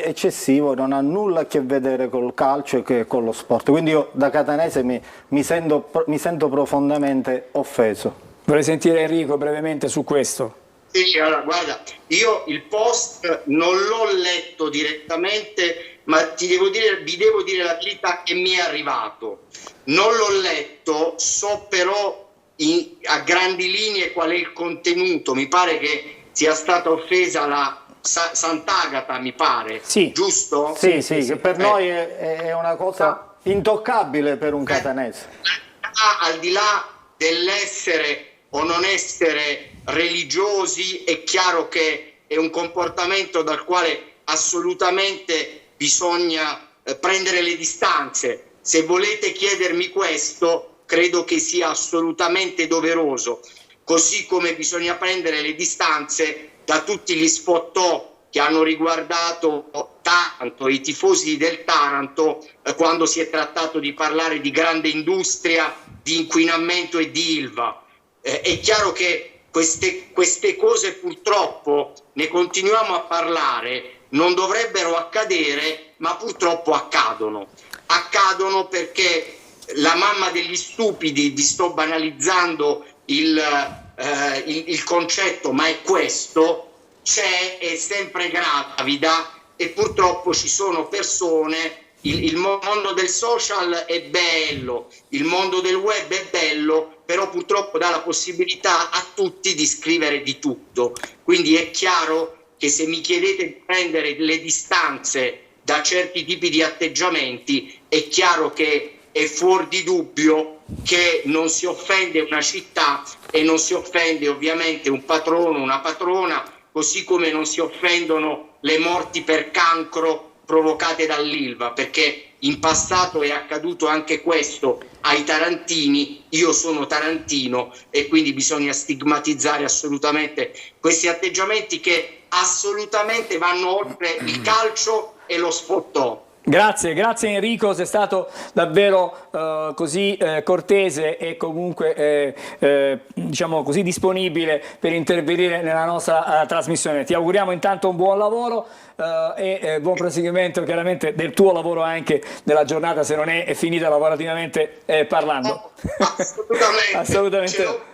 eccessivo, non ha nulla a che vedere col calcio e con lo sport. Quindi io da catanese mi sento profondamente offeso. Vorrei sentire Enrico brevemente su questo. Sì, allora, guarda, io il post non l'ho letto direttamente, ma vi devo dire la verità che mi è arrivato. Non l'ho letto, so però a grandi linee qual è il contenuto. Mi pare che sia stata offesa la Sant'Agata, mi pare, Sì. giusto? Sì, che per noi è una cosa intoccabile per un catanese. Al di là dell'essere o non essere religiosi, è chiaro che è un comportamento dal quale assolutamente bisogna prendere le distanze. Se volete chiedermi questo, credo che sia assolutamente doveroso, così come bisogna prendere le distanze da tutti gli sfottò che hanno riguardato Taranto, i tifosi del Taranto, quando si è trattato di parlare di grande industria, di inquinamento e di Ilva. È chiaro che queste cose purtroppo ne continuiamo a parlare, non dovrebbero accadere, ma purtroppo accadono. Accadono perché la mamma degli stupidi, vi sto banalizzando il concetto, ma è questo, è sempre gravida, e purtroppo ci sono persone. Il mondo del social è bello, il mondo del web è bello, però purtroppo dà la possibilità a tutti di scrivere di tutto. Quindi è chiaro che se mi chiedete di prendere le distanze da certi tipi di atteggiamenti, è chiaro che è fuori di dubbio che non si offende una città e non si offende ovviamente un patrono, una patrona, così come non si offendono le morti per cancro provocate dall'Ilva, perché in passato è accaduto anche questo ai tarantini. Io sono tarantino e quindi bisogna stigmatizzare assolutamente questi atteggiamenti che assolutamente vanno oltre il calcio e lo sfottò. Grazie Enrico, sei stato davvero così cortese e comunque diciamo così disponibile per intervenire nella nostra trasmissione. Ti auguriamo intanto un buon lavoro e buon proseguimento chiaramente del tuo lavoro anche nella giornata, se non è finita lavorativamente parlando. Assolutamente. Assolutamente.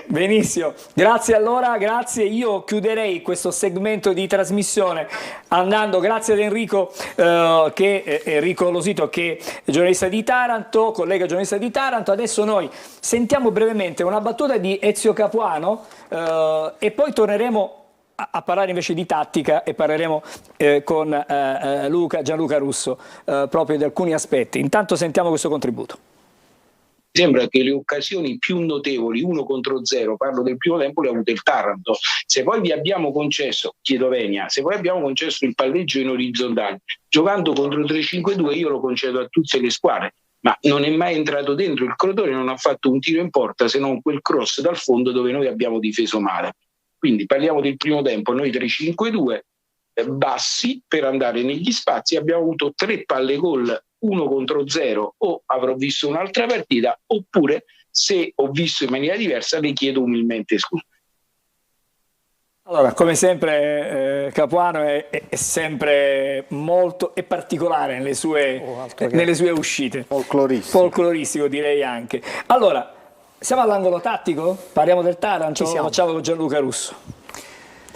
Benissimo, grazie allora, grazie. Io chiuderei questo segmento di trasmissione andando, grazie ad Enrico Enrico Losito, che è giornalista di Taranto, collega giornalista di Taranto. Adesso noi sentiamo brevemente una battuta di Ezio Capuano e poi torneremo a parlare invece di tattica e parleremo con Gianluca Russo proprio di alcuni aspetti. Intanto sentiamo questo contributo. Mi sembra che le occasioni più notevoli, 1-0, parlo del primo tempo, le ha avute il Taranto. Se poi vi abbiamo concesso, chiedo venia, se poi abbiamo concesso il palleggio in orizzontale, giocando contro 3-5-2, io lo concedo a tutte le squadre, ma non è mai entrato dentro. Il Crotone non ha fatto un tiro in porta se non quel cross dal fondo dove noi abbiamo difeso male. Quindi parliamo del primo tempo, noi 3-5-2, bassi per andare negli spazi, abbiamo avuto 3 palle gol 1-0, o avrò visto un'altra partita, oppure se ho visto in maniera diversa le chiedo umilmente scusa. Allora, come sempre Capuano è sempre molto particolare nelle sue uscite. Folcloristico direi anche. Allora, siamo all'angolo tattico? Parliamo del Taranto? Facciamo con Gianluca Russo.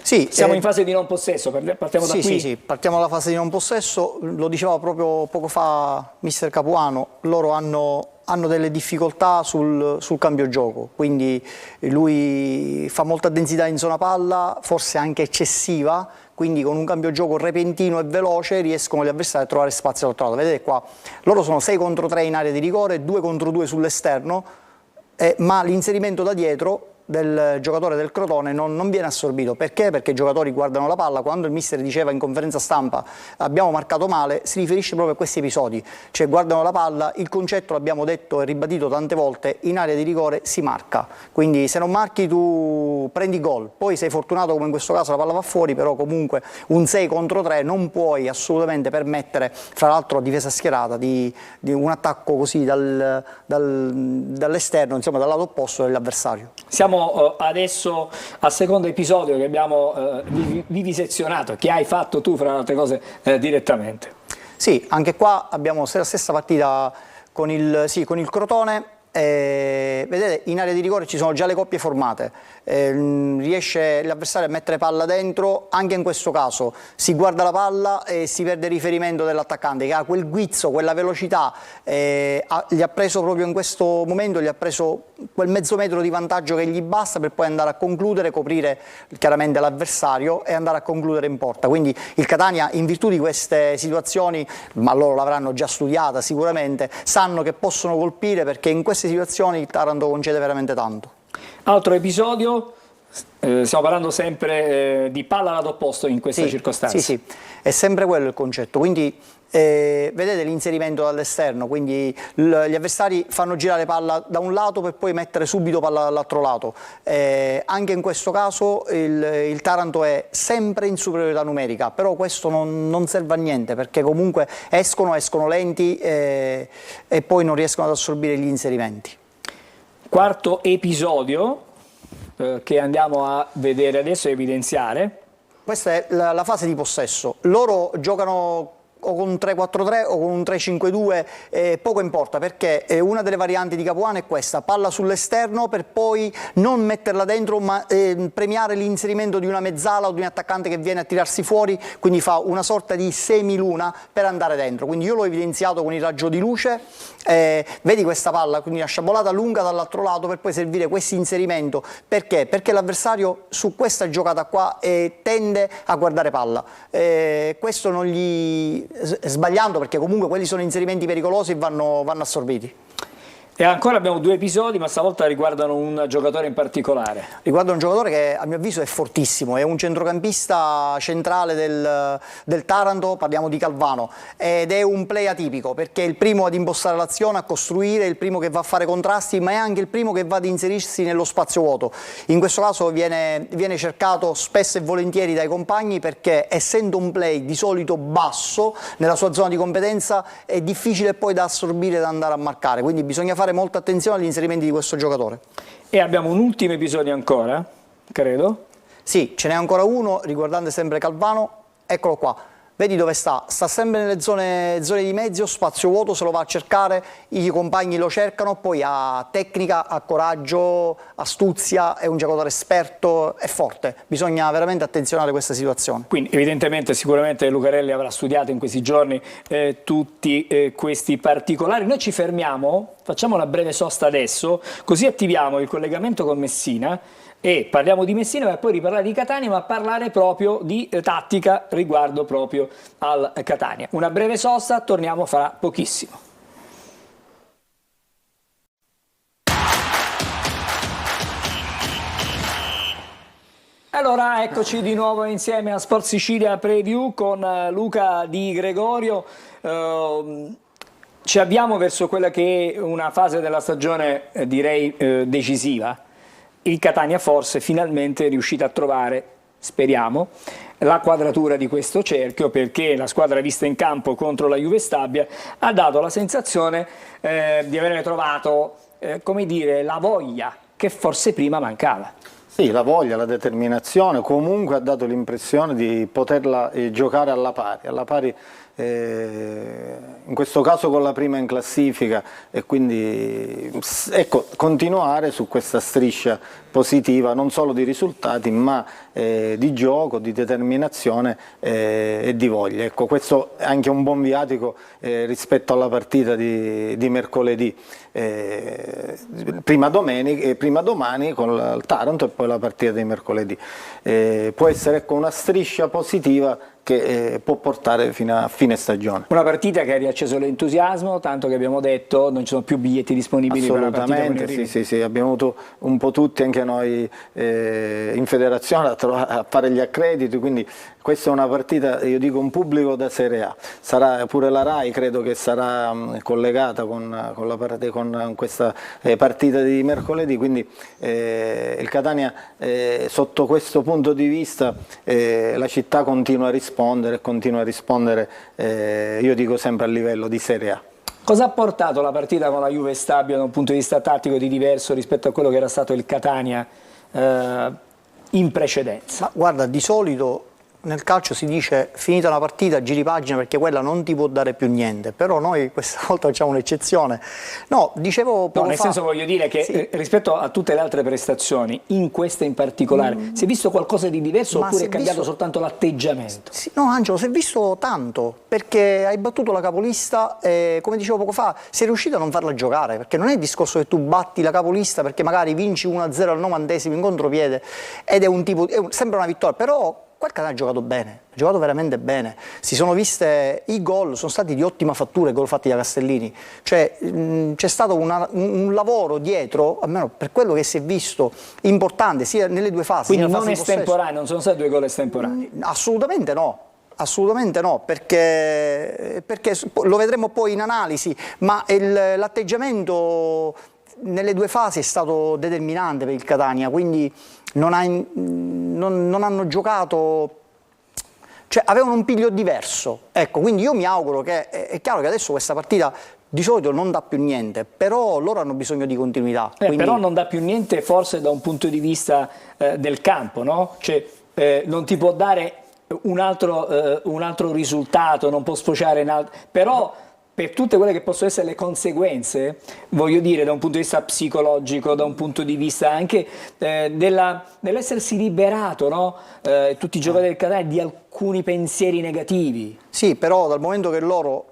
Sì, siamo in fase di non possesso, partiamo da qui? Sì, partiamo dalla fase di non possesso, lo diceva proprio poco fa mister Capuano, loro hanno delle difficoltà sul cambio gioco, quindi lui fa molta densità in zona palla, forse anche eccessiva, quindi con un cambio gioco repentino e veloce riescono gli avversari a trovare spazio all'altro lato. Vedete qua, loro sono 6 contro 3 in area di rigore, 2 contro 2 sull'esterno, ma l'inserimento da dietro del giocatore del Crotone non viene assorbito. Perché? Perché i giocatori guardano la palla. Quando il mister diceva in conferenza stampa abbiamo marcato male, si riferisce proprio a questi episodi, cioè guardano la palla, il concetto l'abbiamo detto e ribadito tante volte, in area di rigore si marca, quindi se non marchi tu prendi gol, poi sei fortunato come in questo caso la palla va fuori, però comunque un 6 contro 3 non puoi assolutamente permettere, fra l'altro a difesa schierata, di un attacco così dall'esterno, insomma dal lato opposto dell'avversario. Siamo adesso al secondo episodio che abbiamo vivisezionato, che hai fatto tu fra le altre cose direttamente. Sì, anche qua abbiamo la stessa partita con il Crotone, vedete, in area di rigore ci sono già le coppie formate, riesce l'avversario a mettere palla dentro. Anche in questo caso si guarda la palla e si perde il riferimento dell'attaccante, che ha quel guizzo, quella velocità, gli ha preso proprio in questo momento, gli ha preso quel mezzo metro di vantaggio che gli basta per poi andare a concludere, coprire chiaramente l'avversario e andare a concludere in porta. Quindi il Catania, in virtù di queste situazioni, ma loro l'avranno già studiata sicuramente, sanno che possono colpire, perché in queste situazioni il Taranto concede veramente tanto. Altro episodio, stiamo parlando sempre di palla lato opposto in questa circostanza. Sì, è sempre quello il concetto. Quindi vedete l'inserimento dall'esterno, quindi gli avversari fanno girare palla da un lato per poi mettere subito palla dall'altro lato. Anche in questo caso il Taranto è sempre in superiorità numerica, però questo non serve a niente, perché comunque escono lenti e poi non riescono ad assorbire gli inserimenti. Quarto episodio che andiamo a vedere adesso e evidenziare. Questa è la fase di possesso. Loro giocano o con un 3-4-3 o con un 3-5-2, poco importa, perché una delle varianti di Capuano è questa: palla sull'esterno per poi non metterla dentro, ma premiare l'inserimento di una mezzala o di un attaccante che viene a tirarsi fuori, quindi fa una sorta di semiluna per andare dentro. Quindi io l'ho evidenziato con il raggio di luce, vedi questa palla, quindi una sciabolata lunga dall'altro lato per poi servire questo inserimento. Perché? Perché l'avversario su questa giocata qua tende a guardare palla, questo non gli sbagliando, perché comunque quelli sono inserimenti pericolosi e vanno assorbiti. E ancora abbiamo due episodi, ma stavolta riguardano un giocatore in particolare. Riguarda un giocatore che a mio avviso è fortissimo, è un centrocampista centrale del Taranto, parliamo di Calvano, ed è un play atipico, perché è il primo ad impostare l'azione, a costruire, è il primo che va a fare contrasti, ma è anche il primo che va ad inserirsi nello spazio vuoto. In questo caso viene cercato spesso e volentieri dai compagni, perché essendo un play di solito basso nella sua zona di competenza è difficile poi da assorbire e da andare a marcare, quindi bisogna fare molta attenzione agli inserimenti di questo giocatore. E abbiamo un ultimo episodio ancora, credo. Sì, ce n'è ancora uno riguardante sempre Calvano, eccolo qua. Vedi dove sta? Sta sempre nelle zone di mezzo, spazio vuoto, se lo va a cercare, i compagni lo cercano, poi ha tecnica, ha coraggio, astuzia, è un giocatore esperto, è forte. Bisogna veramente attenzionare questa situazione. Quindi evidentemente sicuramente Lucarelli avrà studiato in questi giorni tutti questi particolari. Noi ci fermiamo, facciamo una breve sosta adesso, così attiviamo il collegamento con Messina e parliamo di Messina per poi riparlare di Catania, ma parlare proprio di tattica riguardo proprio al Catania. Una breve sosta, torniamo fra pochissimo. Allora, eccoci di nuovo insieme a Sport Sicilia Preview con Luca Di Gregorio. Ci avviamo verso quella che è una fase della stagione direi decisiva. Il Catania forse finalmente è riuscito a trovare, speriamo, la quadratura di questo cerchio, perché la squadra vista in campo contro la Juve Stabia ha dato la sensazione di aver trovato, come dire, la voglia che forse prima mancava. Sì, la voglia, la determinazione, comunque ha dato l'impressione di poterla giocare alla pari in questo caso con la prima in classifica, e quindi ecco, continuare su questa striscia positiva non solo di risultati ma di gioco, di determinazione e di voglia. Ecco, questo è anche un buon viatico rispetto alla partita di mercoledì, prima domani con il Taranto e poi la partita di mercoledì. Può essere, ecco, una striscia positiva che può portare fino a fine stagione. Una partita che ha riacceso l'entusiasmo, tanto che abbiamo detto non ci sono più biglietti disponibili per la partita. Assolutamente, sì, abbiamo avuto un po' tutti, anche noi in federazione, a fare gli accrediti, quindi questa è una partita, io dico, un pubblico da Serie A. Sarà pure la RAI, credo che sarà collegata con questa partita di mercoledì, quindi il Catania sotto questo punto di vista la città continua a rispondere, io dico sempre a livello di Serie A. Cosa ha portato la partita con la Juve Stabia da un punto di vista tattico di diverso rispetto a quello che era stato il Catania in precedenza? Ma guarda, di solito nel calcio si dice finita una partita giri pagina perché quella non ti può dare più niente, però noi questa volta facciamo un'eccezione. No, dicevo poco nel fa, senso voglio dire che sì, rispetto a tutte le altre prestazioni, in questa in particolare, si è visto qualcosa di diverso Ma oppure si è è cambiato visto- soltanto l'atteggiamento? sì, no Angelo, si è visto tanto, perché hai battuto la capolista e, come dicevo poco fa, sei riuscito a non farla giocare, perché non è il discorso che tu batti la capolista perché magari vinci 1-0 al 90° in contropiede ed è sembra una vittoria, però quel Catania ha giocato bene, ha giocato veramente bene, si sono viste i gol, sono stati di ottima fattura i gol fatti da Castellini, cioè c'è stato un lavoro dietro, almeno per quello che si è visto, importante sia nelle due fasi. Quindi nella non fase di possesso. estemporanei, non sono stati 2 gol estemporanei? Assolutamente no, perché lo vedremo poi in analisi, ma l'atteggiamento nelle due fasi è stato determinante per il Catania, quindi non hanno giocato, cioè avevano un piglio diverso, ecco, quindi io mi auguro che, è chiaro che adesso questa partita di solito non dà più niente, però loro hanno bisogno di continuità. Quindi... Però non dà più niente forse da un punto di vista del campo, no? Cioè non ti può dare un altro risultato, non può sfociare in altro, però per tutte quelle che possono essere le conseguenze, voglio dire da un punto di vista psicologico, da un punto di vista anche dell'essersi liberato, no? Tutti i giocatori del Catania di alcuni pensieri negativi. Sì, però dal momento che loro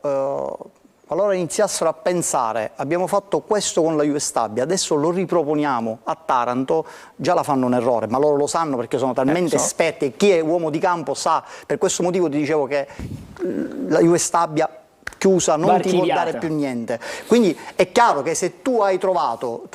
qualora iniziassero a pensare abbiamo fatto questo con la Juve Stabia, adesso lo riproponiamo a Taranto, già la fanno un errore, ma loro lo sanno perché sono talmente esperti e chi è uomo di campo sa, per questo motivo ti dicevo che la Juve Stabia chiusa non ti può dare più niente. Quindi è chiaro che se tu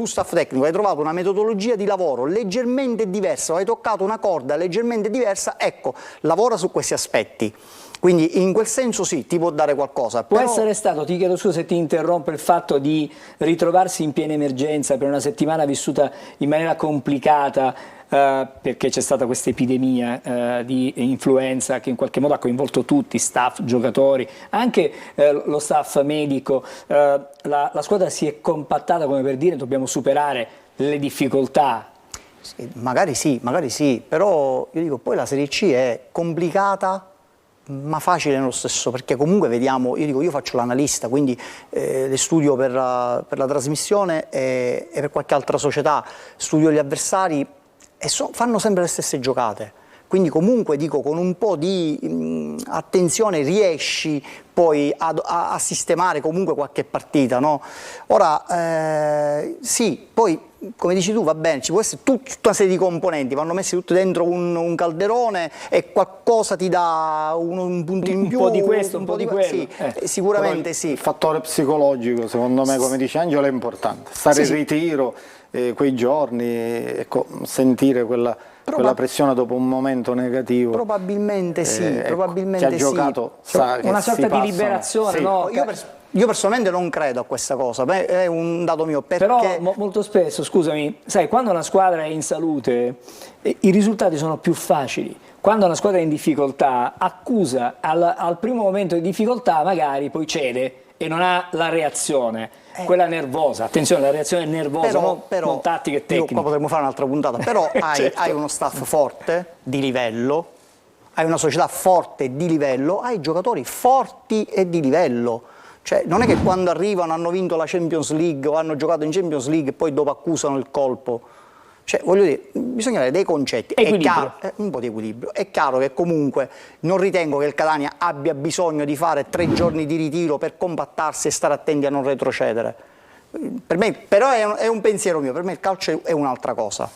staff tecnico, hai trovato una metodologia di lavoro leggermente diversa, o hai toccato una corda leggermente diversa, ecco, lavora su questi aspetti. Quindi in quel senso sì, ti può dare qualcosa. Può essere stato, ti chiedo scusa se ti interrompo, il fatto di ritrovarsi in piena emergenza per una settimana vissuta in maniera complicata, perché c'è stata questa epidemia di influenza che in qualche modo ha coinvolto tutti, staff, giocatori, anche lo staff medico, la squadra si è compattata come per dire dobbiamo superare le difficoltà. Sì, magari sì, però io dico poi la Serie C è complicata ma facile nello stesso, perché comunque vediamo, io faccio l'analista, quindi le studio per la trasmissione e per qualche altra società, studio gli avversari e fanno sempre le stesse giocate, quindi comunque dico con un po' di attenzione riesci poi a sistemare comunque qualche partita, no? Ora sì, poi come dici tu va bene, ci può essere tutta una serie di componenti, vanno messi tutti dentro un calderone e qualcosa ti dà un punto in più, un po' di questo, un po' di quello. Sì, sicuramente sì. Il fattore psicologico secondo me, come dice Angelo, è importante, stare in ritiro quei giorni, ecco, sentire quella pressione dopo un momento negativo. Probabilmente sì, ecco, probabilmente chi ha giocato sa che una sorta di si liberazione, sì. no? Io personalmente non credo a questa cosa, è un dato mio. Perché... Però molto spesso, scusami, sai, quando una squadra è in salute i risultati sono più facili. Quando una squadra è in difficoltà, accusa al primo momento di difficoltà, magari poi cede e non ha la reazione, quella nervosa. Attenzione, la reazione è nervosa, però, non tattica e tecnica. Qua potremmo fare un'altra puntata, però certo. hai uno staff forte, di livello, hai una società forte di livello, hai giocatori forti e di livello. Cioè, non è che quando arrivano hanno vinto la Champions League o hanno giocato in Champions League e poi dopo accusano il colpo. Cioè, voglio dire, bisogna avere dei concetti. È chiaro, un po' di equilibrio. È chiaro che comunque non ritengo che il Catania abbia bisogno di fare 3 giorni di ritiro per compattarsi e stare attenti a non retrocedere. Per me, però è un pensiero mio, per me il calcio è un'altra cosa.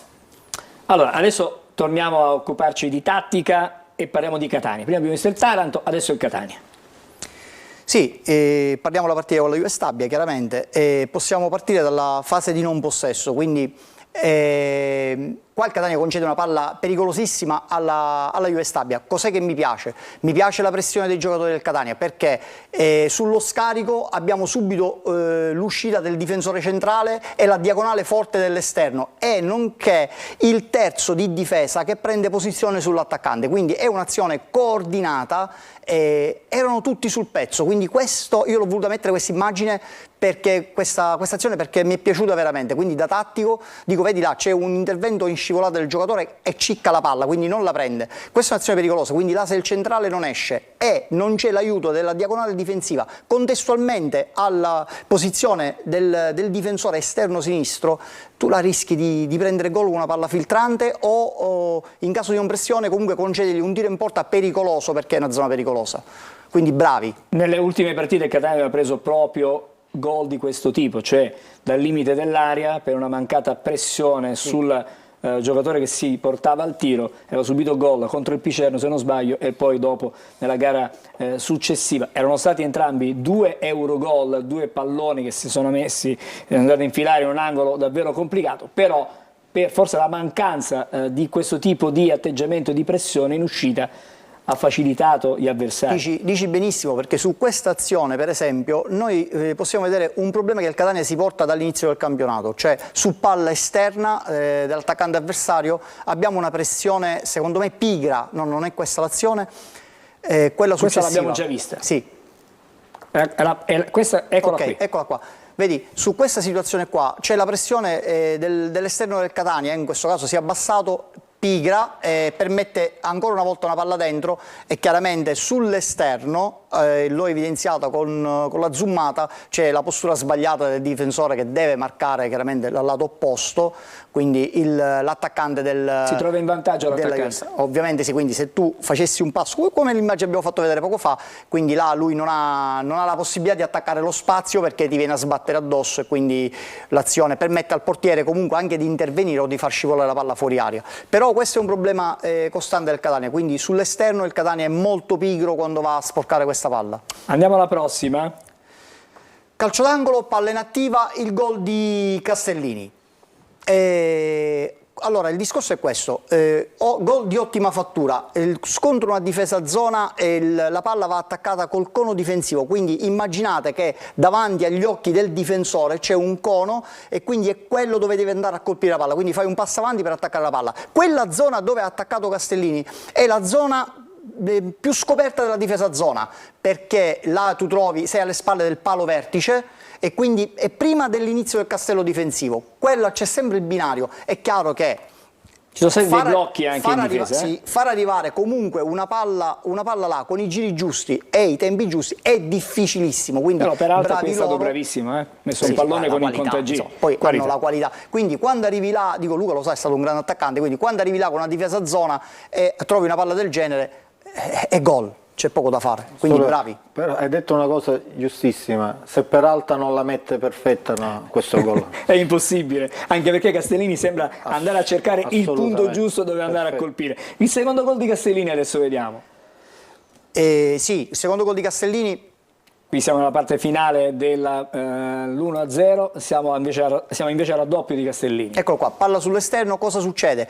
Allora, adesso torniamo a occuparci di tattica e parliamo di Catania. Prima abbiamo visto il Taranto, adesso il Catania. Sì, parliamo della partita con la Juve Stabia, chiaramente. Possiamo partire dalla fase di non possesso, quindi qua il Catania concede una palla pericolosissima alla Juve Stabia. Cos'è che mi piace? Mi piace la pressione dei giocatori del Catania perché sullo scarico abbiamo subito l'uscita del difensore centrale e la diagonale forte dell'esterno e nonché il terzo di difesa che prende posizione sull'attaccante, quindi è un'azione coordinata, erano tutti sul pezzo, quindi questo io l'ho voluta mettere questa immagine perché questa azione, perché mi è piaciuta veramente, quindi da tattico dico, vedi là, c'è un intervento in scivolata del giocatore e cicca la palla, quindi non la prende. Questa è un'azione pericolosa, quindi là se il centrale non esce e non c'è l'aiuto della diagonale difensiva contestualmente alla posizione del difensore esterno sinistro, tu la rischi di prendere gol con una palla filtrante o in caso di compressione comunque concedergli un tiro in porta pericoloso, perché è una zona pericolosa. Quindi bravi. Nelle ultime partite il Catania aveva preso proprio gol di questo tipo, cioè dal limite dell'area per una mancata pressione sul giocatore che si portava al tiro, aveva subito gol contro il Picerno se non sbaglio, e poi dopo nella gara successiva erano stati entrambi 2 Eurogol, 2 palloni che si sono messi, andati a infilare in un angolo davvero complicato, però forse la mancanza di questo tipo di atteggiamento di pressione in uscita ha facilitato gli avversari. Dici benissimo, perché su questa azione per esempio noi possiamo vedere un problema che il Catania si porta dall'inizio del campionato, cioè su palla esterna dell'attaccante avversario abbiamo una pressione secondo me pigra, no, non è questa l'azione, quella successiva. Questa l'abbiamo già vista. Sì. Questa, eccola qui. Eccola qua. Vedi, su questa situazione qua c'è la pressione dell'esterno del Catania, in questo caso si è abbassato, pigra, permette ancora una volta una palla dentro e chiaramente sull'esterno, l'ho evidenziato con la zoomata, c'è la postura sbagliata del difensore che deve marcare chiaramente dal lato opposto, quindi l'attaccante si trova in vantaggio l'attaccante. Ovviamente sì, quindi se tu facessi un passo, come l'immagine abbiamo fatto vedere poco fa, quindi là lui non ha la possibilità di attaccare lo spazio perché ti viene a sbattere addosso e quindi l'azione permette al portiere comunque anche di intervenire o di far scivolare la palla fuori aria. Però questo è un problema costante del Catania, quindi sull'esterno il Catania è molto pigro quando va a sporcare questa palla. Andiamo alla prossima. Calcio d'angolo, palla inattiva, il gol di Castellini. Allora il discorso è questo, gol di ottima fattura, scontro una difesa zona e la palla va attaccata col cono difensivo, quindi immaginate che davanti agli occhi del difensore c'è un cono e quindi è quello dove deve andare a colpire la palla, quindi fai un passo avanti per attaccare la palla. Quella zona dove ha attaccato Castellini è la zona più scoperta della difesa zona, perché là tu sei alle spalle del palo vertice e quindi è prima dell'inizio del castello difensivo, quello c'è sempre il binario, è chiaro che ci sono sempre dei blocchi anche in difesa. Sì, far arrivare comunque una palla là con i giri giusti e i tempi giusti è difficilissimo, quindi però peraltro è stato bravissimo, messo un pallone con il contagiro, poi hanno la qualità, quindi quando arrivi là, dico Luca lo sa, è stato un grande attaccante, quindi quando arrivi là con una difesa zona e trovi una palla del genere è gol. C'è poco da fare, quindi bravi. Però hai detto una cosa giustissima, se Peralta non la mette perfetta, no, questo gol è impossibile, anche perché Castellini sembra andare a cercare il punto giusto dove andare a colpire. Il secondo gol di Castellini adesso vediamo. Sì, il secondo gol di Castellini. Qui siamo nella parte finale dell'1-0, siamo invece al raddoppio di Castellini. Eccolo qua, palla sull'esterno, cosa succede?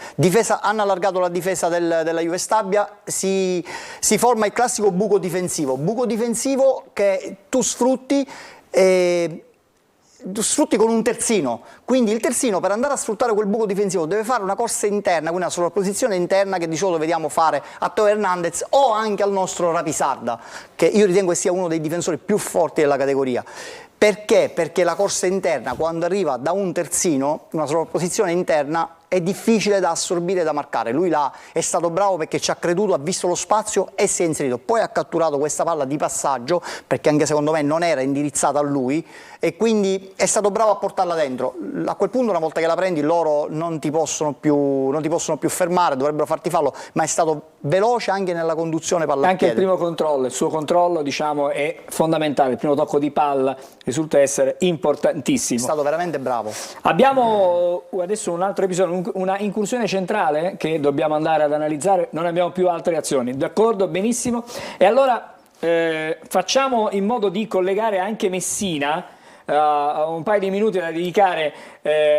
Hanno allargato la difesa della Juve Stabia, si forma il classico buco difensivo che tu sfrutti con un terzino, quindi il terzino per andare a sfruttare quel buco difensivo deve fare una corsa interna, quindi una sovrapposizione interna che di solito vediamo fare a Teo Hernandez o anche al nostro Rapisarda, che io ritengo che sia uno dei difensori più forti della categoria. Perché? Perché la corsa interna, quando arriva da un terzino, una sovrapposizione interna, è difficile da assorbire e da marcare. Lui là è stato bravo perché ci ha creduto, ha visto lo spazio e si è inserito. Poi ha catturato questa palla di passaggio, perché anche secondo me non era indirizzata a lui, e quindi è stato bravo a portarla dentro. A quel punto, una volta che la prendi, loro non ti possono più fermare, dovrebbero farti fallo, ma è stato veloce anche nella conduzione palla a piede. Anche il primo controllo, il suo controllo diciamo è fondamentale, il primo tocco di palla risulta essere importantissimo. È stato veramente bravo. Abbiamo adesso un altro episodio, una incursione centrale che dobbiamo andare ad analizzare, non abbiamo più altre azioni, d'accordo? Benissimo. E allora facciamo in modo di collegare anche Messina, un paio di minuti da dedicare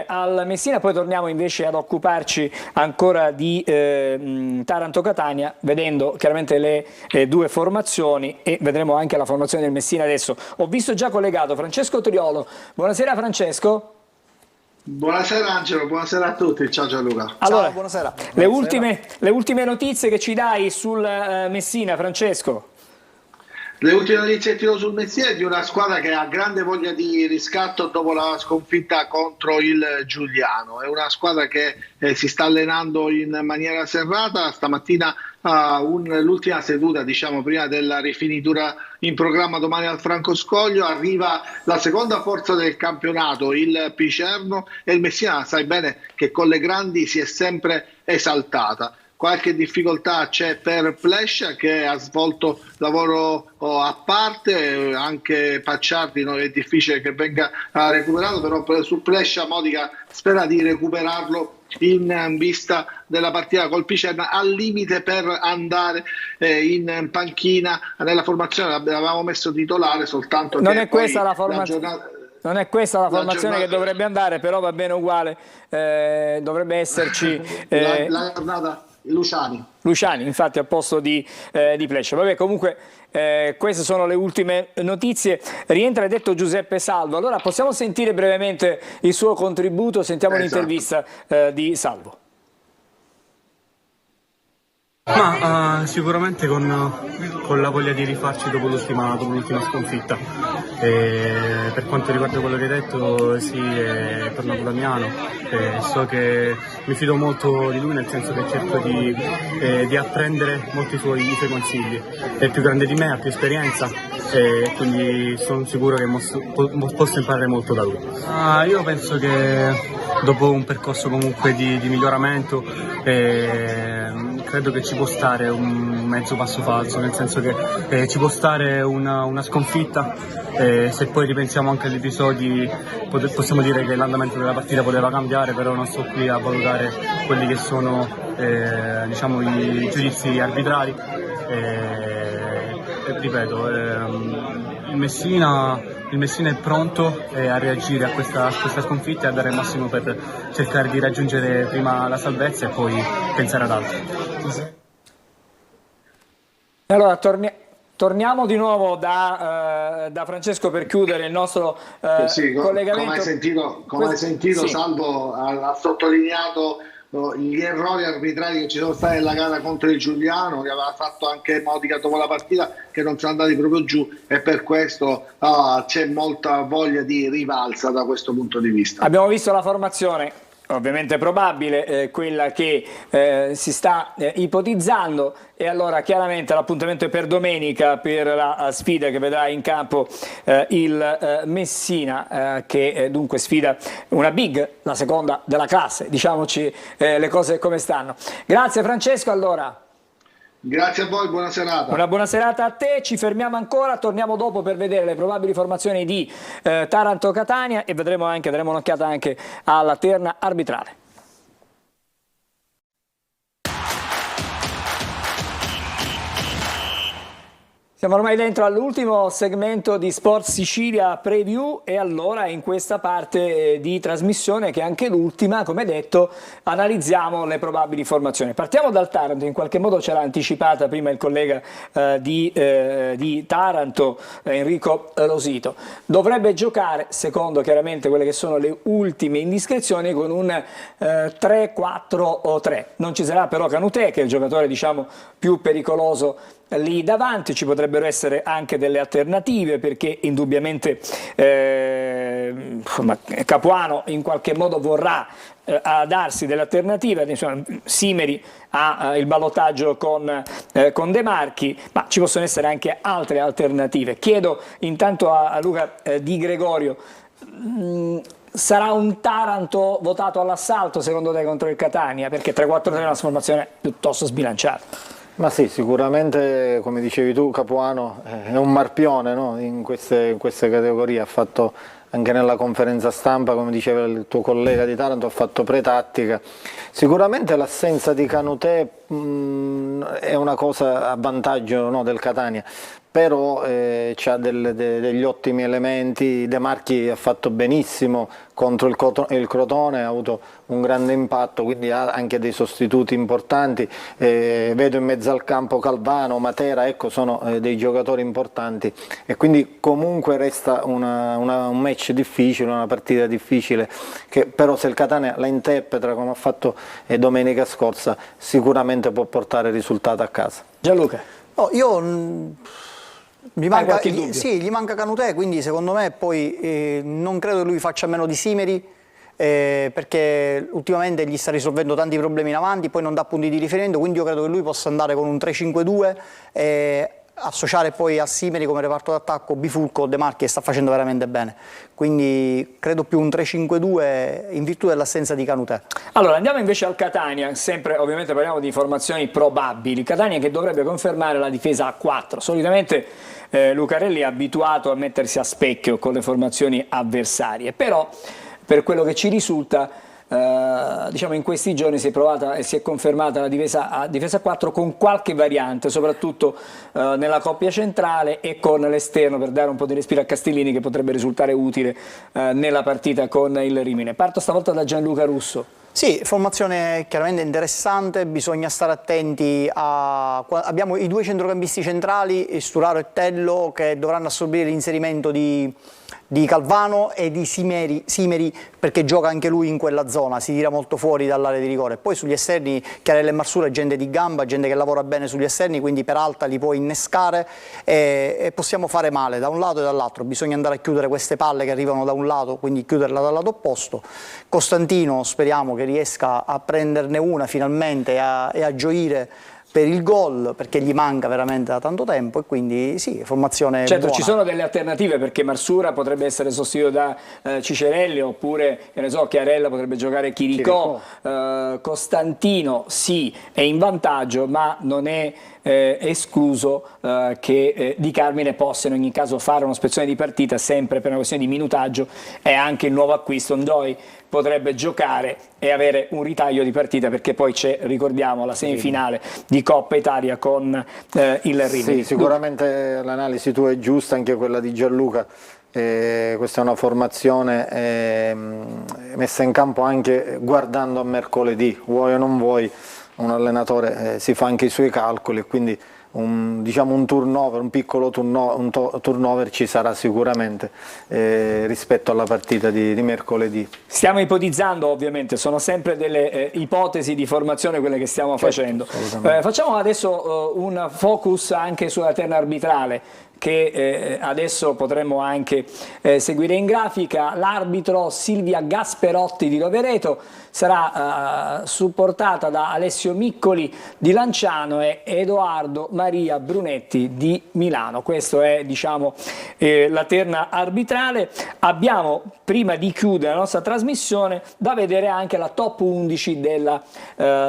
al Messina, poi torniamo invece ad occuparci ancora di Taranto-Catania, vedendo chiaramente le due formazioni, e vedremo anche la formazione del Messina adesso. Ho visto già collegato Francesco Triolo. Buonasera Francesco. Buonasera Angelo, buonasera a tutti, ciao Gianluca. Allora, ciao, buonasera. Le ultime notizie che ci dai sul Messina, Francesco? Le ultime notizie tiro sul Messiere di una squadra che ha grande voglia di riscatto dopo la sconfitta contro il Giuliano. È una squadra che si sta allenando in maniera serrata. Stamattina l'ultima seduta, diciamo, prima della rifinitura in programma domani al Franco Scoglio, arriva la seconda forza del campionato, il Picerno, e il Messina sai bene che con le grandi si è sempre esaltata. Qualche difficoltà c'è per Plescia, che ha svolto lavoro a parte, anche Pacciardi è difficile che venga recuperato, però su Plescia Modica spera di recuperarlo in vista della partita col Picerno, al limite per andare in panchina. Nella formazione l'avevamo messo titolare, soltanto non che è questa la formazione che dovrebbe andare, però va bene uguale, dovrebbe esserci la giornata Luciani infatti al posto di Plescia. Vabbè, comunque queste sono le ultime notizie. Rientra, hai detto, Giuseppe Salvo. Allora possiamo sentire brevemente il suo contributo, sentiamo l'intervista di Salvo. Ma sicuramente con la voglia di rifarci dopo l'ultima sconfitta. Per quanto riguarda quello che hai detto, sì, è tornato Damiano, so che mi fido molto di lui, nel senso che cerco di apprendere molti suoi consigli. È più grande di me, ha più esperienza, e quindi sono sicuro che posso imparare molto da lui. Io penso che dopo un percorso comunque di miglioramento, credo che ci può stare un mezzo passo falso, nel senso che ci può stare una sconfitta, se poi ripensiamo anche agli episodi possiamo dire che l'andamento della partita poteva cambiare, però non sto qui a valutare quelli che sono diciamo i giudizi arbitrari. Ripeto, il Messina è pronto a reagire a questa sconfitta e a dare il massimo per cercare di raggiungere prima la salvezza e poi pensare ad altro. Allora torniamo di nuovo da Francesco per chiudere il nostro collegamento. Come hai sentito sì. Salvo ha sottolineato gli errori arbitrari che ci sono stati nella gara contro il Giuliano, che aveva fatto anche Modica dopo la partita, che non sono andati proprio giù, e per questo c'è molta voglia di rivalsa da questo punto di vista. Abbiamo visto la formazione, ovviamente probabile, quella che si sta ipotizzando, e allora chiaramente l'appuntamento è per domenica per la sfida che vedrà in campo il Messina, che dunque sfida una big, la seconda della classe, diciamoci le cose come stanno. Grazie Francesco, allora. Grazie a voi, buona serata. Una buona serata a te, ci fermiamo ancora, torniamo dopo per vedere le probabili formazioni di Taranto-Catania e daremo un'occhiata anche alla terna arbitrale. Siamo ormai dentro all'ultimo segmento di Sport Sicilia Preview, e allora in questa parte di trasmissione, che è anche l'ultima, come detto, analizziamo le probabili formazioni. Partiamo dal Taranto, in qualche modo ce l'ha anticipata prima il collega di Taranto, Enrico Rosito. Dovrebbe giocare, secondo chiaramente quelle che sono le ultime indiscrezioni, con un 3-4-3. Non ci sarà però Canutè, che è il giocatore diciamo più pericoloso lì davanti. Ci potrebbero essere anche delle alternative, perché indubbiamente Capuano in qualche modo vorrà a darsi delle alternative. Insomma, Simeri ha il ballottaggio con De Marchi, ma ci possono essere anche altre alternative. Chiedo intanto a Luca Di Gregorio, sarà un Taranto votato all'assalto secondo te contro il Catania? Perché 3-4-3 è una formazione piuttosto sbilanciata. Ma sì, sicuramente, come dicevi tu, Capuano è un marpione, no? in queste categorie. Ha fatto anche nella conferenza stampa, come diceva il tuo collega di Taranto, ha fatto pretattica. Sicuramente l'assenza di Canutè è una cosa a vantaggio, no, del Catania, però c'ha degli ottimi elementi. De Marchi ha fatto benissimo contro il Crotone, ha avuto un grande impatto, quindi ha anche dei sostituti importanti. Vedo in mezzo al campo Calvano, Matera, ecco, sono dei giocatori importanti, e quindi comunque resta un match difficile, una partita difficile, che però se il Catania la interpreta come ha fatto domenica scorsa, sicuramente può portare il risultato a casa. Gianluca. Io Gli manca Kanouté, quindi secondo me poi non credo che lui faccia meno di Simeri, perché ultimamente gli sta risolvendo tanti problemi in avanti, poi non dà punti di riferimento, quindi io credo che lui possa andare con un 3-5-2 e associare poi a Simeri come reparto d'attacco Bifulco o De Marchi, che sta facendo veramente bene, quindi credo più un 3-5-2 in virtù dell'assenza di Kanouté. Allora andiamo invece al Catania, sempre ovviamente parliamo di formazioni probabili. Catania che dovrebbe confermare la difesa a 4, solitamente Lucarelli è abituato a mettersi a specchio con le formazioni avversarie, però per quello che ci risulta diciamo in questi giorni si è provata e si è confermata la difesa a 4 con qualche variante, soprattutto nella coppia centrale e con l'esterno, per dare un po' di respiro a Castellini, che potrebbe risultare utile nella partita con il Rimini. Parto stavolta da Gianluca Russo. Sì, formazione chiaramente interessante, bisogna stare attenti abbiamo i due centrocampisti centrali, Sturaro e Tello, che dovranno assorbire l'inserimento di Calvano e di Simeri, perché gioca anche lui in quella zona, si tira molto fuori dall'area di rigore. Poi sugli esterni Chiarella e Marsura è gente di gamba, gente che lavora bene sugli esterni, quindi Peralta li può innescare e possiamo fare male da un lato e dall'altro. Bisogna andare a chiudere queste palle che arrivano da un lato, quindi chiuderla dal lato opposto. Costantino speriamo che riesca a prenderne una finalmente e a gioire per il gol, perché gli manca veramente da tanto tempo, e quindi sì, formazione certo buona. Ci sono delle alternative, perché Marsura potrebbe essere sostituito da Cicerelli, oppure che ne so, Chiarella potrebbe giocare Chiricò. Costantino sì, è in vantaggio, ma non è escluso che Di Carmine possa in ogni caso fare un'ispezione di partita, sempre per una questione di minutaggio, e anche il nuovo acquisto Ndoi potrebbe giocare e avere un ritaglio di partita, perché poi c'è, ricordiamo, la semifinale di Coppa Italia con il Rimini. Sì, sicuramente l'analisi tua è giusta, anche quella di Gianluca. Questa è una formazione messa in campo anche guardando a mercoledì, vuoi o non vuoi, un allenatore si fa anche i suoi calcoli, e quindi diciamo un turnover, un piccolo turnover ci sarà sicuramente rispetto alla partita di mercoledì. Stiamo ipotizzando, ovviamente, sono sempre delle ipotesi di formazione quelle che stiamo facendo. Facciamo adesso un focus anche sulla terna arbitrale, che adesso potremmo anche seguire in grafica. L'arbitro Silvia Gasperotti di Rovereto sarà supportata da Alessio Miccoli di Lanciano e Edoardo Maria Brunetti di Milano. Questa è, diciamo, la terna arbitrale. Abbiamo, prima di chiudere la nostra trasmissione, da vedere anche la top 11 della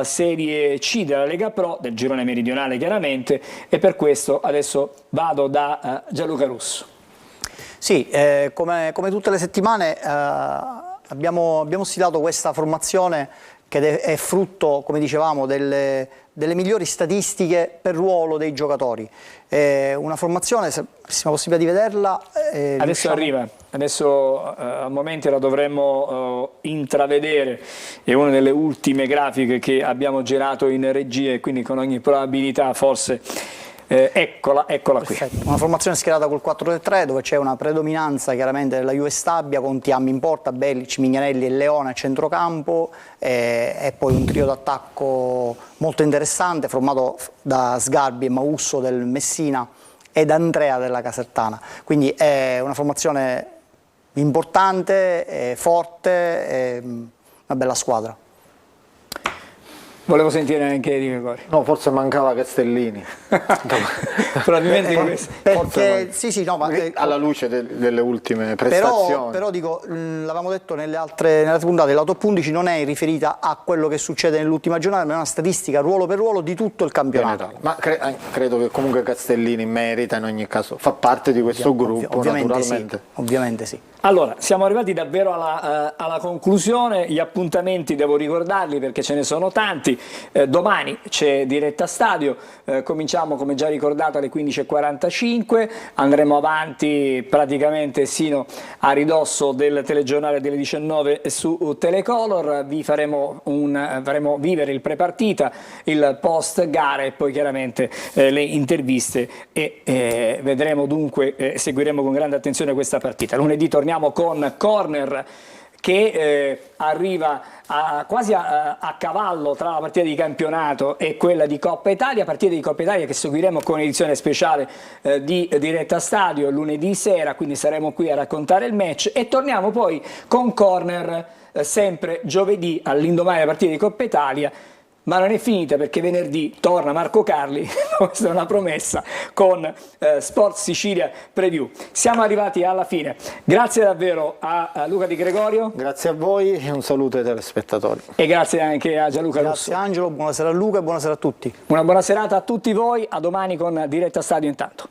Serie C della Lega Pro, del girone meridionale chiaramente, e per questo adesso vado da Gianluca Russo. Sì, come tutte le settimane abbiamo stilato questa formazione che è frutto, come dicevamo, delle migliori statistiche per ruolo dei giocatori. Una formazione, se abbiamo possibilità di vederla. Adesso arriva, adesso a momenti la dovremmo intravedere, è una delle ultime grafiche che abbiamo girato in regia, e quindi con ogni probabilità forse eccola qui. Perfetto. Una formazione schierata col 4-3, dove c'è una predominanza chiaramente della Juve Stabia, con Tiam in porta, Bellic, Mignanelli e Leone a centrocampo, e poi un trio d'attacco molto interessante formato da Sgarbi e Mausso del Messina ed Andrea della Casertana. Quindi è una formazione importante, forte, una bella squadra. Volevo sentire anche di Gregorio. No, forse mancava Castellini. Probabilmente perché sì, no, ma alla luce delle ultime prestazioni. Però dico, l'avevamo detto nelle altre puntate, la top 11 non è riferita a quello che succede nell'ultima giornata, ma è una statistica ruolo per ruolo di tutto il campionato. Ma credo che comunque Castellini merita in ogni caso, fa parte di questo gruppo, naturalmente. Sì, ovviamente sì. Allora, siamo arrivati davvero alla conclusione. Gli appuntamenti devo ricordarli perché ce ne sono tanti. Domani c'è diretta stadio, cominciamo come già ricordato alle 15:45, andremo avanti praticamente sino a ridosso del telegiornale delle 19 su Telecolor. Vi faremo vivere il prepartita, il post gara e poi chiaramente le interviste, e vedremo dunque, seguiremo con grande attenzione questa partita. Lunedì torniamo con Corner, che arriva quasi a cavallo tra la partita di campionato e quella di Coppa Italia, partita di Coppa Italia che seguiremo con edizione speciale di Diretta Stadio lunedì sera, quindi saremo qui a raccontare il match e torniamo poi con Corner sempre giovedì all'indomani della partita di Coppa Italia. Ma non è finita, perché venerdì torna Marco Carli, questa è una promessa, con Sport Sicilia Preview. Siamo arrivati alla fine. Grazie davvero a Luca Di Gregorio. Grazie a voi e un saluto ai telespettatori. E grazie anche a Gianluca Russo. Grazie Angelo, buonasera a Luca e buonasera a tutti. Una buona serata a tutti voi, a domani con Diretta Stadio intanto.